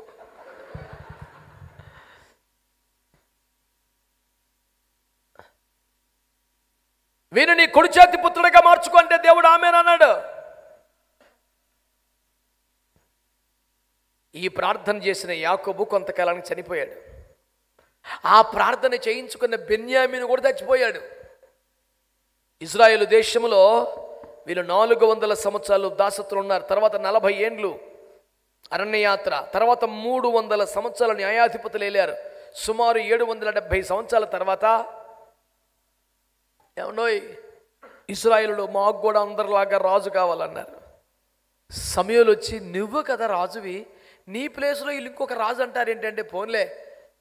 వీని నీ కుడి చేతి పుత్రుడిగా మార్చుకుంటే దేవుడు ఆమేన్ అన్నాడు. ఈ ప్రార్థన చేసిన యాకోబు కొంతకాలానికి చనిపోయాడు. ఆ ప్రార్థన చేయించుకున్న బెన్యామీను కూడా చచ్చిపోయాడు. ఇజ్రాయేలు దేశంలో వీళ్ళు 400 సంవత్సరాలు దాసత్వం ఉన్నారు. తర్వాత 40 ఏండ్లు అరణ్యయాత్ర, తర్వాత 300 సంవత్సరాల న్యాయాధిపతులు వెళ్ళారు. సుమారు 770 సంవత్సరాల తర్వాత ఏమన్నోయ్ ఇశ్రాయేలులో మాకు కూడా అందరిలాగా రాజు కావాలన్నారు. సమయంలో వచ్చి నువ్వు కదా రాజువి, నీ ప్లేస్లో వీళ్ళు ఇంకొక రాజు అంటారు ఏంటంటే, ఫోన్లే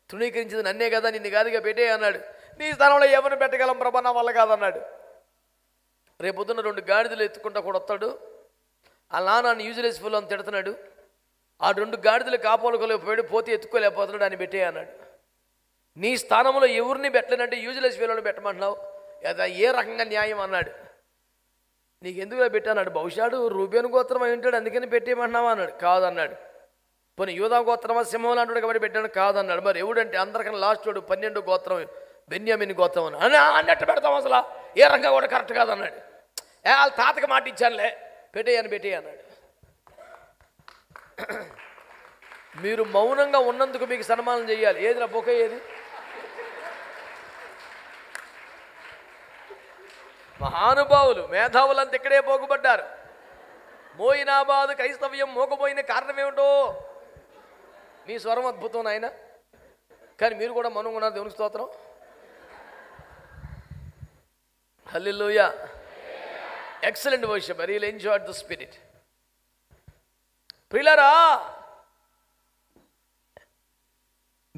తృణీకరించింది నన్నే కదా, నిన్ను కాదుగా పెట్టే అన్నాడు. నీ స్థానంలో ఎవరిని పెట్టగలం ప్రభా, నా వల్ల కాదన్నాడు. రేపొద్దున 2 గాడిదలు ఎత్తుకుంటా కూడా వస్తాడు, ఆ నాన్న యూజ్లెస్ ఫుల్ అని తిడుతున్నాడు, ఆ 2 గాడిదలు కాపాడుకోలేకపోయాడు, పోతే ఎత్తుకోలేకపోతున్నాడు అని పెట్టే అన్నాడు. నీ స్థానంలో ఎవరిని పెట్టలేనంటే యూజ్లెస్ ఫీల్ని పెట్టమంటున్నావు, ఏ రకంగా న్యాయం అన్నాడు. నీకు ఎందుకులా పెట్టాన్నాడు? బహుశాడు రూబేను గోత్రం అయి ఉంటాడు అందుకని పెట్టేయమంటున్నావా అన్నాడు. కాదన్నాడు. పోనీ యూదా గోత్రమా సింహం అంటాడు కాబట్టి పెట్టాను, కాదన్నాడు. మరి ఎవడంటే అందరికన్నా లాస్ట్ వాడు 12 గోత్రం బెన్యామీను గోత్రం అని అన్నట్టు పెడతాం, అసలు ఏ రంగా కూడా కరెక్ట్ కాదన్నాడు. వాళ్ళ తాతకి మాట ఇచ్చానులే, పెట్టేయని అన్నాడు. మీరు మౌనంగా ఉన్నందుకు మీకు సన్మానం చేయాలి. ఏది నా బొకే ఏది? మహానుభావులు మేధావులంతా ఇక్కడే పోగుపడ్డారు. మోయినాబాద్ క్రైస్తవ్యం మోకపోయిన కారణం ఏమిటో? మీ స్వరం అద్భుతం నాయన. కానీ మీరు కూడా మౌనంగా ఉన్నారు. దేవునికి స్తోత్రం. Hallelujah. Excellent worship. I really enjoyed the spirit. ప్రియులారా,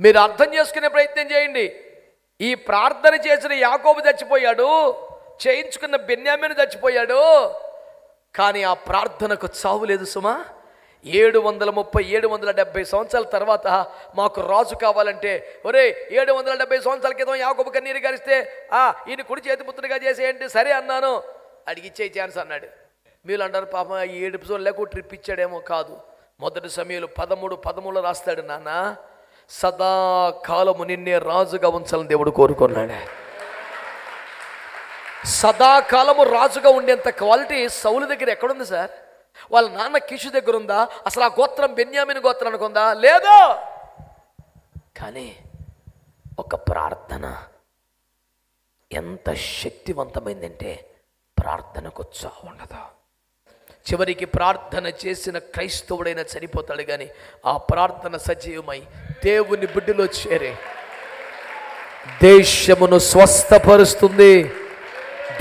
మీరు అర్థం చేసుకునే ప్రయత్నం చేయండి. ఈ ప్రార్థన చేసిన యాకోబు చచ్చిపోయాడు, చేయించుకున్న బెన్యామీను చచ్చిపోయాడు, కానీ ఆ ప్రార్థనకు చావు లేదు సుమా. 770 సంవత్సరాల తర్వాత మాకు రాజు కావాలంటే, ఒరే 770 సంవత్సరాల క్రితం యాకోబు కన్నీరు గారిస్తే ఈయన కుడి చేతి పుత్రుడిగా చేసేయండి. సరే అన్నాను, అడిగిచ్చే ఛాన్స్ అన్నాడు. మీరు అంటారు పాపం ఈ 7 ఎపిసోడ్ లేక ట్రిప్ ఇచ్చాడేమో. కాదు, మొదటి సమయంలో 13 రాస్తాడు. నాన్న, సదాకాలము నిన్నే రాజుగా ఉంచాలని దేవుడు కోరుకున్నాడు. సదాకాలము రాజుగా ఉండేంత క్వాలిటీ సౌలు దగ్గర ఎక్కడుంది సార్? వాళ్ళ నాన్న కిషు దగ్గర ఉందా? అసలు ఆ గోత్రం బెన్యామీను గోత్రం అనుకుందా? లేదు. కానీ ఒక ప్రార్థన ఎంత శక్తివంతమైందంటే ప్రార్థనకు చావు ఉండదు. చివరికి ప్రార్థన చేసిన క్రైస్తవుడైనా చనిపోతాడు, కానీ ఆ ప్రార్థన సజీవమై దేవుని బిడ్డలో చేరే దేశమును స్వస్థపరుస్తుంది,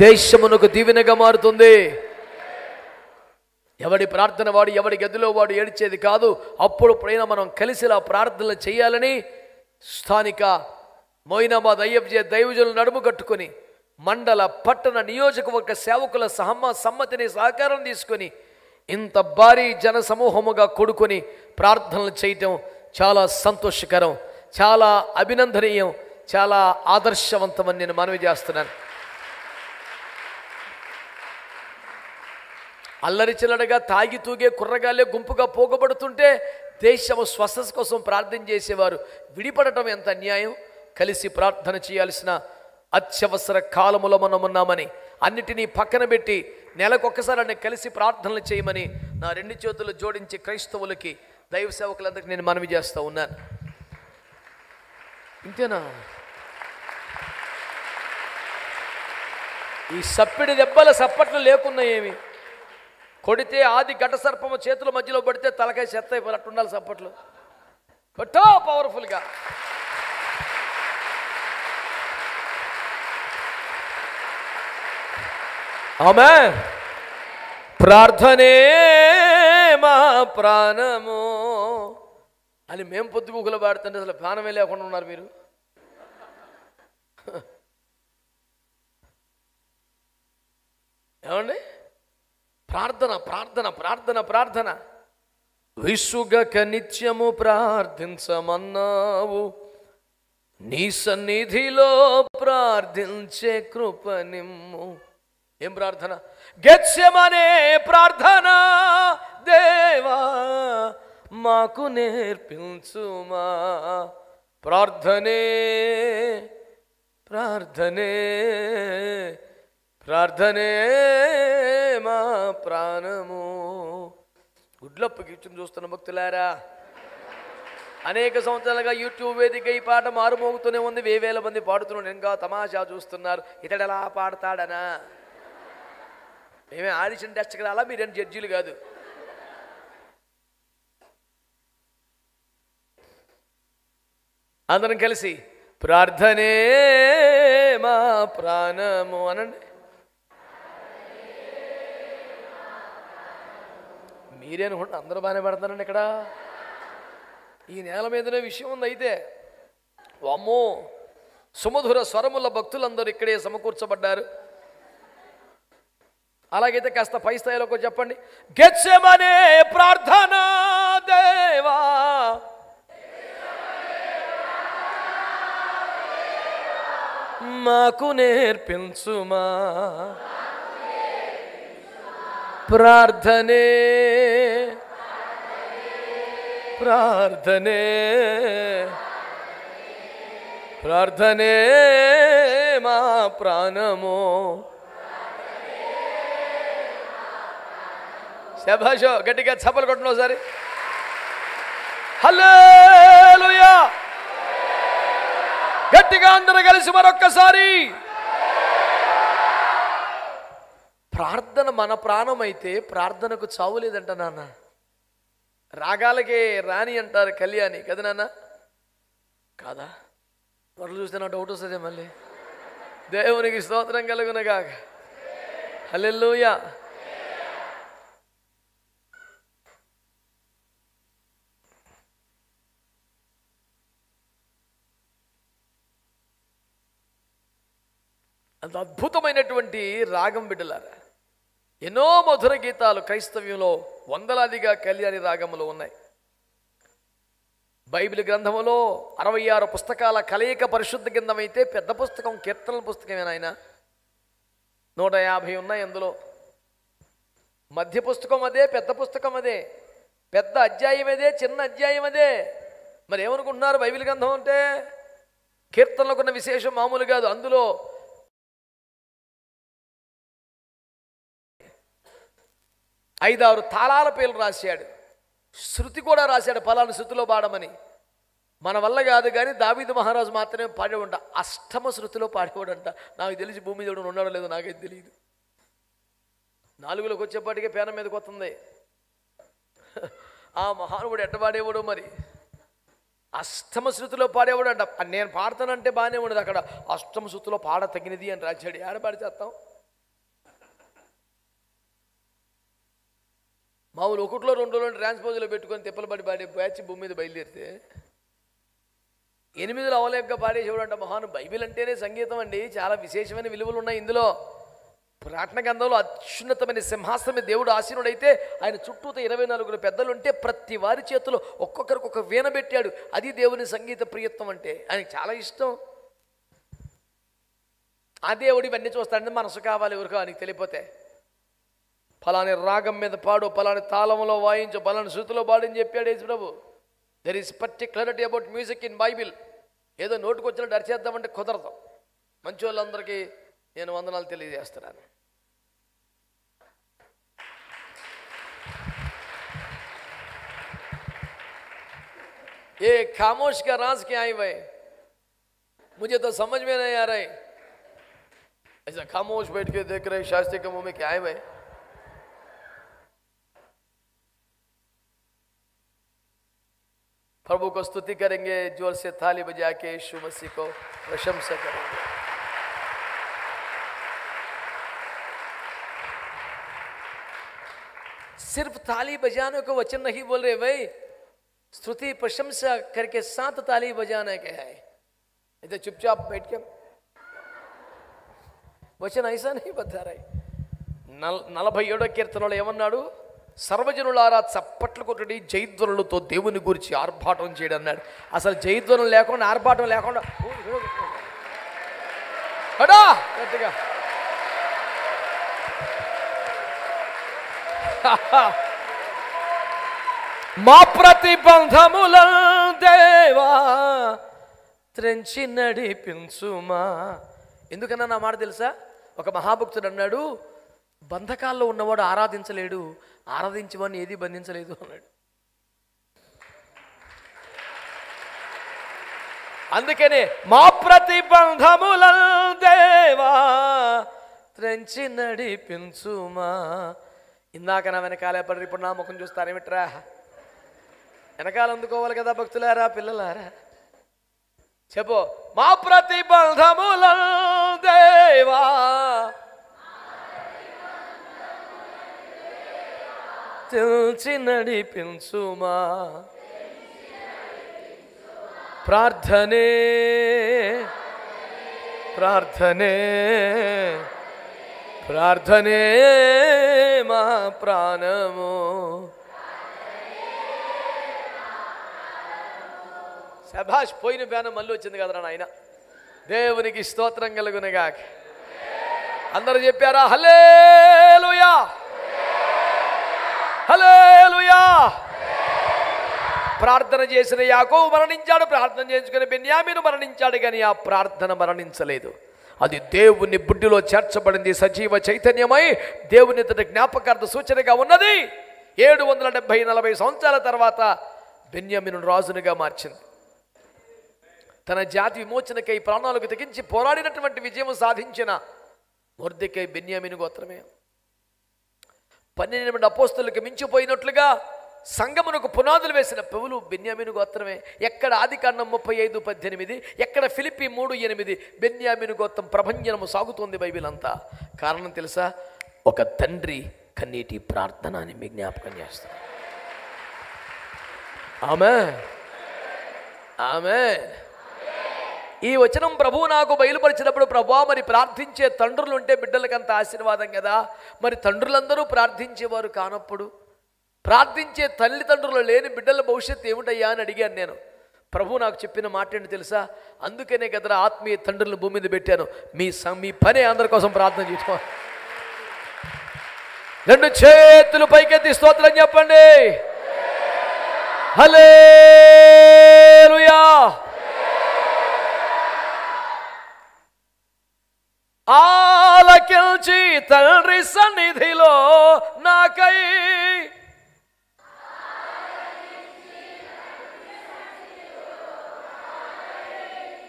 దేశమునకు దీవెనగా మారుతుంది. ఎవడి ప్రార్థన వాడు, ఎవడి గదిలో వాడు ఏడ్చేది కాదు. అప్పుడైనా మనం కలిసి ఆ ప్రార్థనలు చేయాలని స్థానిక మోయినాబాద్ ఐఎఫ్జే దైవజనులు నడుము కట్టుకొని మండల పట్టణ నియోజకవర్గ సేవకుల సమ్మతిని సహకారం తీసుకొని ఇంత భారీ జన సమూహముగా కూడుకొని ప్రార్థనలు చేయటం చాలా సంతోషకరం, చాలా అభినందనీయం, చాలా ఆదర్శవంతమని నేను మనవి చేస్తున్నాను. అల్లరి చిల్లడగా తాగి తూగే కుర్రగాలే గుంపుగా పోగబడుతుంటే దేశము స్వస్థత కోసం ప్రార్థన చేసేవారు విడిపడటం ఎంత అన్యాయం. కలిసి ప్రార్థన చేయాల్సిన అత్యవసర కాలములో మనం ఉన్నామని అన్నిటినీ పక్కన పెట్టి నెలకొక్కసారి కలిసి ప్రార్థనలు చేయమని నా 2 చేతులు జోడించి క్రైస్తవులకి, దైవ సేవకులందరికీ నేను మనవి చేస్తూ ఉన్నాను. ఇంతేనా? ఈ సప్పిడి దెబ్బల సప్పట్లు లేకున్నా ఏమి? కొడితే ఆది ఘట సర్పము చేతుల మధ్యలో పడితే తలకాయ చెత్త అయిపోయినట్టు ఉండాలి సప్పట్లు. కొట్టో పవర్ఫుల్గా. ఆమేన్. ప్రార్థనే మా ప్రాణము అని మేము పొద్దుగుకులు పాడుతుంటే అసలు ప్రాణమే లేకుండా ఉన్నారు మీరు. ఏమండి? ప్రార్థన ప్రార్థన ప్రార్థన ప్రార్థన. విసుగక నిత్యము ప్రార్థించమన్నావు, నీ సన్నిధిలో ప్రార్థించే కృప నిమ్ము. ఏం ప్రార్థన? గెత్సెమనే ప్రార్థన దేవా మాకు నేర్పించుమా. ప్రార్థనే ప్రార్థనే ప్రార్థనే మా ప్రాణము. గుడ్లప్పు కూర్చుని చూస్తున్న భక్తులారా, అనేక సంవత్సరాలుగా యూట్యూబ్ వేదిక ఈ పాట మారుమోగుతూనే ఉంది. 1000 మంది పాడుతున్నాడు, ఇంకా తమాషా చూస్తున్నారు. ఇతడు ఎలా పాడతాడనా? మేమే ఆడిషన్ టెస్ట్కి రాలా, మీరేం జడ్జీలు కాదు. అందరం కలిసి ప్రార్థనే మా ప్రాణము అనండి. మీరే అనుకుంటే అందరూ బాగానే పడతానండి. ఇక్కడ ఈ నేల మీదనే విషయం ఉంది. అయితే అమ్మో, సుమధుర స్వరముల భక్తులందరూ ఇక్కడే సమకూర్చబడ్డారు. అలాగైతే కాస్త పై స్థాయిలోకి చెప్పండి. గెత్సెమనే ప్రార్థన దేవా మాకు నేర్పించుమా. ప్రార్థనే ప్రార్థనే ప్రార్థనే మా ప్రాణము. శభాషో, గట్టిగా చప్పలు కొట్టను ఒకసారి. హల్లెలూయా. గట్టిగా అందరూ కలిసి మరొక్కసారి. ప్రార్థన మన ప్రాణం అయితే ప్రార్థనకు చావు లేదంట నాన్న. రాగాలకే రాణి అంటారు కళ్యాణి కదా నాన్న, కాదా? వాళ్ళు చూస్తే నా డౌట్ వస్తుంది మళ్ళీ. దేవునికి స్తోత్రం కలుగునగాక. హల్లెలూయా. అంత అద్భుతమైనటువంటి రాగం బిడ్డలారా. ఎన్నో మధుర గీతాలు క్రైస్తవ్యంలో వందలాదిగా కళ్యాణి రాగములో ఉన్నాయి. బైబిల్ గ్రంథంలో 66 పుస్తకాల కలయిక పరిశుద్ధ గ్రంథం అయితే పెద్ద పుస్తకం కీర్తనల పుస్తకమేనా ఆయన? 150 ఉన్నాయి అందులో. మధ్య పుస్తకం అదే, పెద్ద పుస్తకం అదే, పెద్ద అధ్యాయం అదే, చిన్న అధ్యాయం అదే. మరి ఏమనుకుంటున్నారు బైబిల్ గ్రంథం అంటే? కీర్తనలకు ఉన్న విశేషం మామూలు కాదు. అందులో 5-6 తాళాల పేర్లు రాశాడు. శృతి కూడా రాశాడు, ఫలాన్ని శృతిలో పాడమని. మన వల్ల కాదు కానీ దావీదు మహారాజు మాత్రమే పాడేవాడంట. అష్టమ శృతిలో పాడేవాడంట. నాకు తెలిసి భూమి మీద ఉన్నాడో లేదో నాకైతే తెలియదు. 4లోకి వచ్చేప్పటికే పేన మీదకి వస్తుంది. ఆ మహానువుడు ఎట్ట పాడేవాడు మరి? అష్టమ శృతిలో పాడేవాడు అంట. నేను పాడతానంటే బాగానే ఉండదు, అక్కడ అష్టమ శృతిలో పాడ తగినది అని రాశాడు. ఏడ పాడి చేస్తాం? మామూలు 1లో 2లో ట్రాన్స్పోజ్లో పెట్టుకొని తిప్పలు పడి పాడే బ్యాచ్ భూమి మీద బయలుదేరితే 8లో అవలేకగా పాడేసేవాడు అంట మహాను. బైబిల్ అంటేనే సంగీతం అండి. చాలా విశేషమైన విలువలు ఉన్నాయి ఇందులో. పురాతన గ్రంథంలో అత్యున్నతమైన సింహాసనమే దేవుడు ఆసీనుడైతే ఆయన చుట్టూత 24 పెద్దలు ఉంటే ప్రతి వారి చేతిలో ఒక్కొక్కరికి ఒక వీణ పెట్టాడు. అది దేవుని సంగీత ప్రియత్వం అంటే. ఆయనకి చాలా ఇష్టం. ఆ దేవుడు ఇవన్నీ చూస్తాడని మనసు కావాలి ఎవరికో ఆయనకి తెలియపోతే. ఫలాని రాగం మీద పాడు, ఫలాని తాళంలో వాయించు, ఫలాని శృతిలో పాడని చెప్పాడు యేసు ప్రభు. There is particularity about music in Bible. ఏదో నోటుకు వచ్చినట్టు అరిచేద్దామంటే కుదరదు. మంచి వాళ్ళందరికీ నేను వందనాలు తెలియజేస్తున్నాను. ये खामोश का राज क्या है भाई? मुझे तो समझ में नहीं आ रहा है. ऐसा खामोश बैठ के देख रहे शास्त्री के मुंह में क्या है भाई? प्रभु को स्तुति करेंगे, जोर से थाली बजा के यीशु मसीह को प्रशंसा करेंगे. सिर्फ ताली बजाने को वचन नहीं बोल रहे भाई, स्तुति प्रशंसा करके साथ ताली बजाने के है. इधर चुपचाप बैठ के वचन ऐसा नहीं बता रहे. 47వ కీర్తనలో ఏమన్నాడు? సర్వజనులారా చప్పట్లు కొట్టడి, జయధ్వనులతో దేవుని గురించి ఆర్భాటం చేయడం అన్నాడు. అసలు జయధ్వనం లేకుండా, ఆర్భాటం లేకుండా గట్టిగా మా ప్రతిబంధముల దేవా త్రెంచి నడిపించుమా. ఎందుకన్నా నా మాట తెలుసా? ఒక మహాభక్తుడు అన్నాడు, బంధకాల్లో ఉన్నవాడు ఆరాధించలేడు, ఆరాధించేవాడిని ఏది బంధించలేదు అన్నాడు. అందుకనే మా ప్రతిబంధముల దేవా త్రెంచి నడిపించుమా. ఇందాక నా వెనకాలే పడి ఇప్పుడు నా ముఖం చూస్తారేమిట్రా? వెనకాల అందుకోవాలి కదా భక్తులారా, పిల్లలారా. చెప్పు, మా ప్రతిబంధముల దేవా తెల్చి నడిపించుమా. ప్రార్థనే ప్రార్థనే ప్రార్థనే మా ప్రాణము. శభాష్, పోయిన బ్యానం మళ్ళీ వచ్చింది కదరా నాయన. దేవునికి స్తోత్రం కలుగునగాక. అందరూ చెప్పారా హల్లెలూయా? హల్లెలూయా. ప్రార్థన చేసిన యాకోబు మరణించాడు, ప్రార్థన చేసుకుని బెన్యామీను మరణించాడు, కానీ ఆ ప్రార్థన మరణించలేదు. అది దేవుని బుడ్డిలో చేర్చబడింది, సజీవ చైతన్యమై దేవుని జ్ఞాపకార్థ సూచనగా ఉన్నది. 770-40 సంవత్సరాల తర్వాత బెన్యామీను రాజునిగా మార్చింది. తన జాతి విమోచనకై ప్రాణాలకు తెగించి పోరాడినటువంటి విజయం సాధించిన మొర్దెకై బెన్యామీను గోత్రమే. 12 అపోస్తలులకు మించిపోయినట్లుగా సంగమునకు పునాదులు వేసిన పౌలు బెన్యామీను గోత్రమే. ఎక్కడ ఆదికాండం 35:18, ఎక్కడ ఫిలిప్పీ 3:8 బెన్యామీను గోత్రం ప్రభంజనము సాగుతోంది బైబిల్ అంతా. కారణం తెలుసా? ఒక తండ్రి కన్నీటి ప్రార్థన అని మీ జ్ఞాపకం చేస్తాను. ఆమేన్, ఆమేన్. ఈ వచనం ప్రభువు నాకు బయలుపరిచినప్పుడు, ప్రభువా మరి ప్రార్థించే తండ్రులు ఉంటే బిడ్డలకంత ఆశీర్వాదం కదా, మరి తండ్రులందరూ ప్రార్థించేవారు కానప్పుడు ప్రార్థించే తల్లిదండ్రులు లేని బిడ్డల భవిష్యత్తు ఏమిటయ్యా అని అడిగాను నేను. ప్రభు నాకు చెప్పిన మాట ఏంటి తెలుసా? అందుకనే కదా ఆత్మీయ తండ్రులను భూమి మీద పెట్టాను. మీ పని అందరి కోసం ప్రార్థన చేసుకోవాలి. 2 చేతులు పైకెత్తి స్తోత్రం చెప్పండి. హల్లెలూయా. ఆలకించి తండ్రి సన్నిధిలో నాకై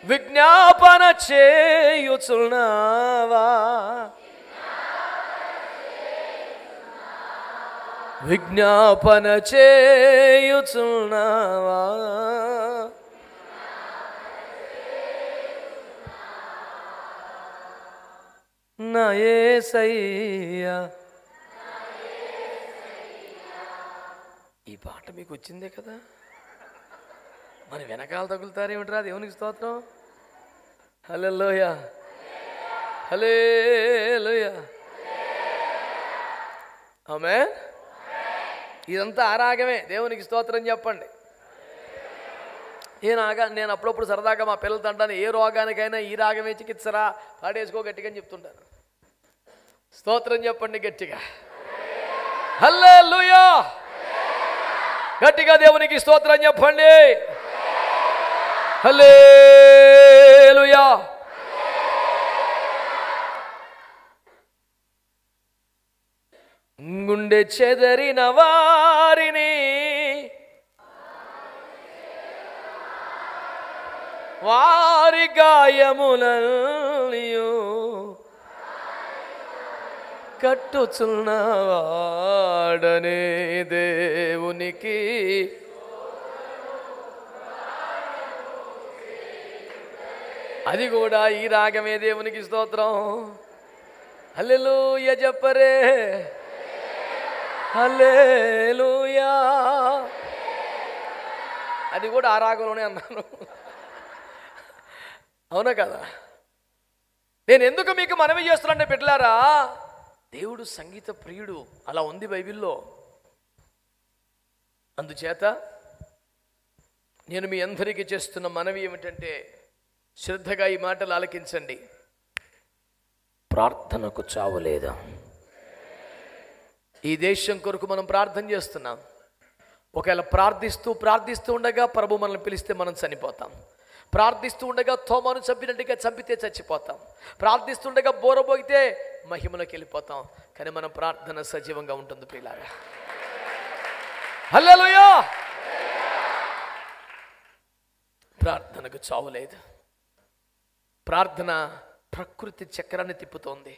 విజ్ఞాపన చేయుచున్నావా, విజ్ఞాపన చేయుచున్నావా, నా యేసయ్యా. ఈ పాట మీకు వచ్చిందే కదా, మరి వెనకాల తగులుతారేమిట్రా? దేవునికి స్తోత్రం. హల్లెలూయా, హల్లెలూయా, ఆమేన్. ఇదంతా ఆరాగమే. దేవునికి స్తోత్రం చెప్పండి. నేను అప్పుడప్పుడు సరదాగా మా పిల్లలతో అంటాను, ఏ రోగానికైనా ఈ రాగమే చికిత్సరా, పాడేసుకో గట్టిగా అని చెప్తుంటాను. స్తోత్రం చెప్పండి గట్టిగా. హల్లెలూయా. గట్టిగా దేవునికి స్తోత్రం చెప్పండి. హల్లెలూయా. గుండె చెదరిన వారిని వారి గాయములనియు కట్టుచున్నవాడనే దేవునికి అది కూడా ఈ రాగమే. దేవునికి స్తోత్రం. హల్లెలూయా చెప్పరే. హల్లెలూయా. అది కూడా ఆ రాగంలోనే అన్నాను. అవునా కదా? నేను ఎందుకు మీకు మనవి చేస్తున్నానంటే బిడ్డలారా, దేవుడు సంగీత ప్రియుడు, అలా ఉంది బైబిల్లో. అందుచేత నేను మీ అందరికీ చేస్తున్న మనవి ఏమిటంటే, శ్రద్ధగా ఈ మాటలు ఆలకించండి. ప్రార్థనకు చావు లేదా? ఈ దేశం కొరకు మనం ప్రార్థన చేస్తున్నాం. ఒకవేళ ప్రార్థిస్తూ ఉండగా ప్రభు మనల్ని పిలిస్తే మనం చనిపోతాం. ప్రార్థిస్తూ ఉండగా తోమాను చంపినట్టుగా చంపితే చచ్చిపోతాం. ప్రార్థిస్తుండగా బోరబోగితే మహిమలోకి వెళ్ళిపోతాం. కానీ మన ప్రార్థన సజీవంగా ఉంటుంది ప్రియులారా. హల్లెలూయా. ప్రార్థనకు చావు లేదు. ప్రార్థన ప్రకృతి చక్రాన్ని తిప్పుతోంది.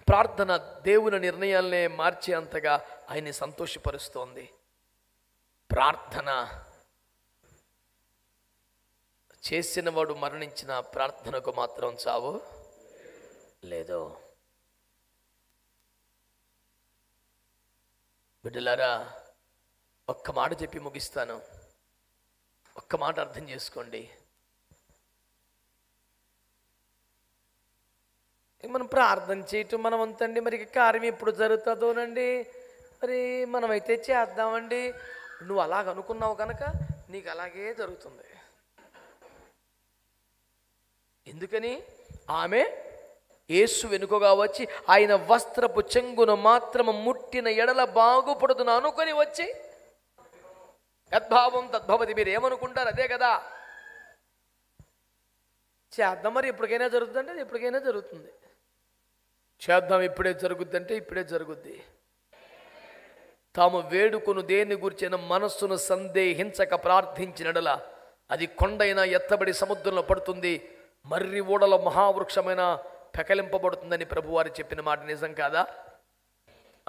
ప్రార్థన దేవుని నిర్ణయాలనే మార్చే అంతగా ఆయన్ని సంతోషపరుస్తోంది. ప్రార్థన చేసిన వాడు మరణించిన ప్రార్థనకు మాత్రం చావు లేదు. బిడ్డలారా, ఒక్క మాట చెప్పి ముగిస్తాను. ఒక్క మాట అర్థం చేసుకోండి. మనం ప్రార్థన చేయటం మనం అంతండి, మరి కార్యం ఎప్పుడు జరుగుతుందోనండి, మరి మనమైతే చేద్దామండి. నువ్వు అలాగ అనుకున్నావు కనుక నీకు అలాగే జరుగుతుంది. ఎందుకని? ఆమె యేసు వెనుకగా వచ్చి ఆయన వస్త్రపు చెంగును మాత్రము ముట్టిన ఎడల బాగుపడుతున్నా అనుకొని వచ్చి, యద్భావం తద్భవతి, మీరు ఏమనుకుంటారు అదే కదా. చేద్దాం, మరి ఎప్పటికైనా జరుగుతుందంటే అది ఎప్పటికైనా జరుగుతుంది. చేద్దాం, ఇప్పుడే జరుగుద్ది అంటే ఇప్పుడే జరుగుద్ది. తాము వేడుకొను దేని గురించిన మనస్సును సందేహించక ప్రార్థించినడల అది కొండైనా ఎత్తబడి సముద్రంలో పడుతుంది, మర్రి ఊడల మహావృక్షమైన పెకలింపబడుతుందని ప్రభువారు చెప్పిన మాట నిజం కాదా?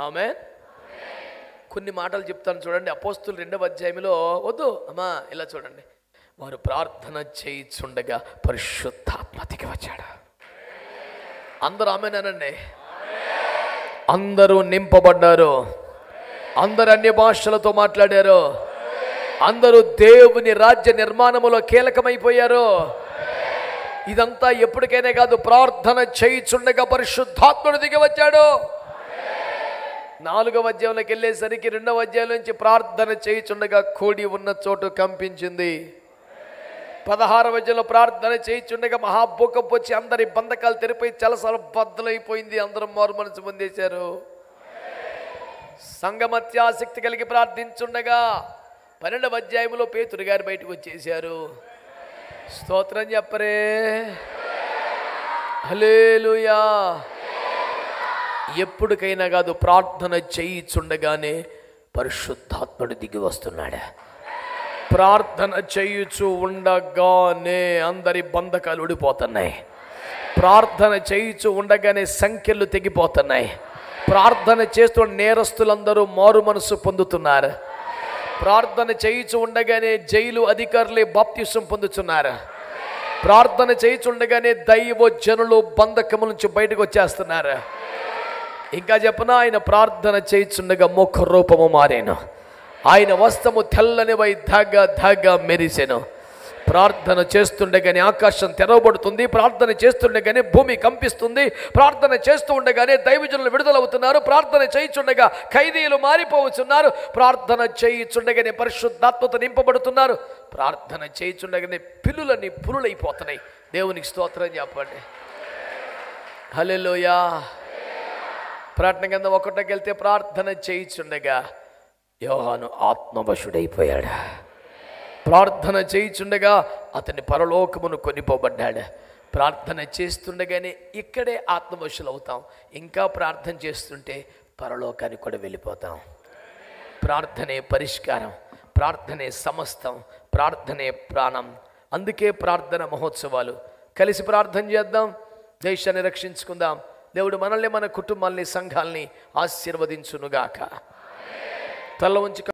ఆమె కొన్ని మాటలు చెప్తాను చూడండి. అపోస్తులు 2వ అధ్యాయంలో, వద్దు అమ్మా ఇలా చూడండి, వారు ప్రార్థన చేయిచుండగా పరిశుద్ధాత్మ దిగి వచ్చాడు. అందరూ ఆమేనండి. అందరూ నింపబడ్డారు, అందరు అన్య భాషలతో మాట్లాడారు, అందరూ దేవుని రాజ్య నిర్మాణములో కీలకమైపోయారు. ఇదంతా ఎప్పటికైనా కాదు, ప్రార్థన చేయిచుండగా పరిశుద్ధాత్ముడు దిగి వచ్చాడు. 4వ అధ్యాయంలోకి వెళ్ళేసరికి 2వ అధ్యాయం నుంచి ప్రార్థన చేయిచుండగా కూడి ఉన్న చోటు కంపించింది. 16వ అధ్యాయంలో ప్రార్థన చేయిచుండగా మహాభూకంపం వచ్చి అందరి బంధకాలు తెరిపోయి చలసలు బద్దలైపోయింది. అందరం మారు మనసు పొందేశారు. సంఘమత్యాసక్తి కలిగి ప్రార్థించుండగా 12వ అధ్యాయంలో పేతురు గారు బయటకు వచ్చేశారు. స్తోత్రం చెప్పరే, హల్లెలూయా. ఎప్పటికైనా కాదు, ప్రార్థన చేయిచుండగానే పరిశుద్ధాత్ముడు దిగి వస్తున్నాడు. ప్రార్థన చేయుచు ఉండగానే అందరి బంధకాలు ఊడిపోతున్నాయి. ప్రార్థన చేయుచు ఉండగానే సంఖ్యలు తెగిపోతున్నాయి. ప్రార్థన చేస్తూ నేరస్తులందరూ మారు మనసు పొందుతున్నారు. ప్రార్థన చేయుచు ఉండగానే జైలు అధికారులే బాప్తిసం పొందుతున్నారు. ప్రార్థన చేయుచుండగానే దైవ జనులు బంధకముల నుంచి బయటకు వచ్చేస్తున్నారు. ఇంకా చెప్పనా, ఆయన ప్రార్థన చేయుచుండగా ముఖ రూపము మారేను, ఆయన వస్త్రము తెల్లనివై ధాగా మెరిసెను. ప్రార్థన చేస్తుండగానే ఆకాశం తెరవబడుతుంది. ప్రార్థన చేస్తుండగానే భూమి కంపిస్తుంది. ప్రార్థన చేస్తూ ఉండగానే దైవజనులు విడుదలవుతున్నారు. ప్రార్థన చేయుచుండగా ఖైదీలు మారిపోవచ్చున్నారు. ప్రార్థన చేయుచుండగానే పరిశుద్ధాత్మతో నింపబడుతున్నారు. ప్రార్థన చేయుచుండగానే పిల్లులన్నీ పులులైపోతున్నాయి. దేవునికి స్తోత్రం చెప్పండి, హల్లెలూయా. ప్రార్థన కింద 1కి వెళ్తే, ప్రార్థన చేయుచుండగా యోహాను ఆత్మవశుడైపోయాడు. ప్రార్థన చేయుచుండగా అతని పరలోకమును కొనిపోబడ్డాడు. ప్రార్థన చేస్తుండగానే ఇక్కడే ఆత్మవశులు అవుతాం. ఇంకా ప్రార్థన చేస్తుంటే పరలోకానికి కూడా వెళ్ళిపోతాం. ప్రార్థనే పరిష్కారం, ప్రార్థనే సమస్తం, ప్రార్థనే ప్రాణం. అందుకే ప్రార్థన మహోత్సవాలు. కలిసి ప్రార్థన చేద్దాం, దేశాన్ని రక్షించుకుందాం. దేవుడు మనల్ని, మన కుటుంబాల్ని, సంఘాల్ని ఆశీర్వదించునుగాక. తల ఉంచి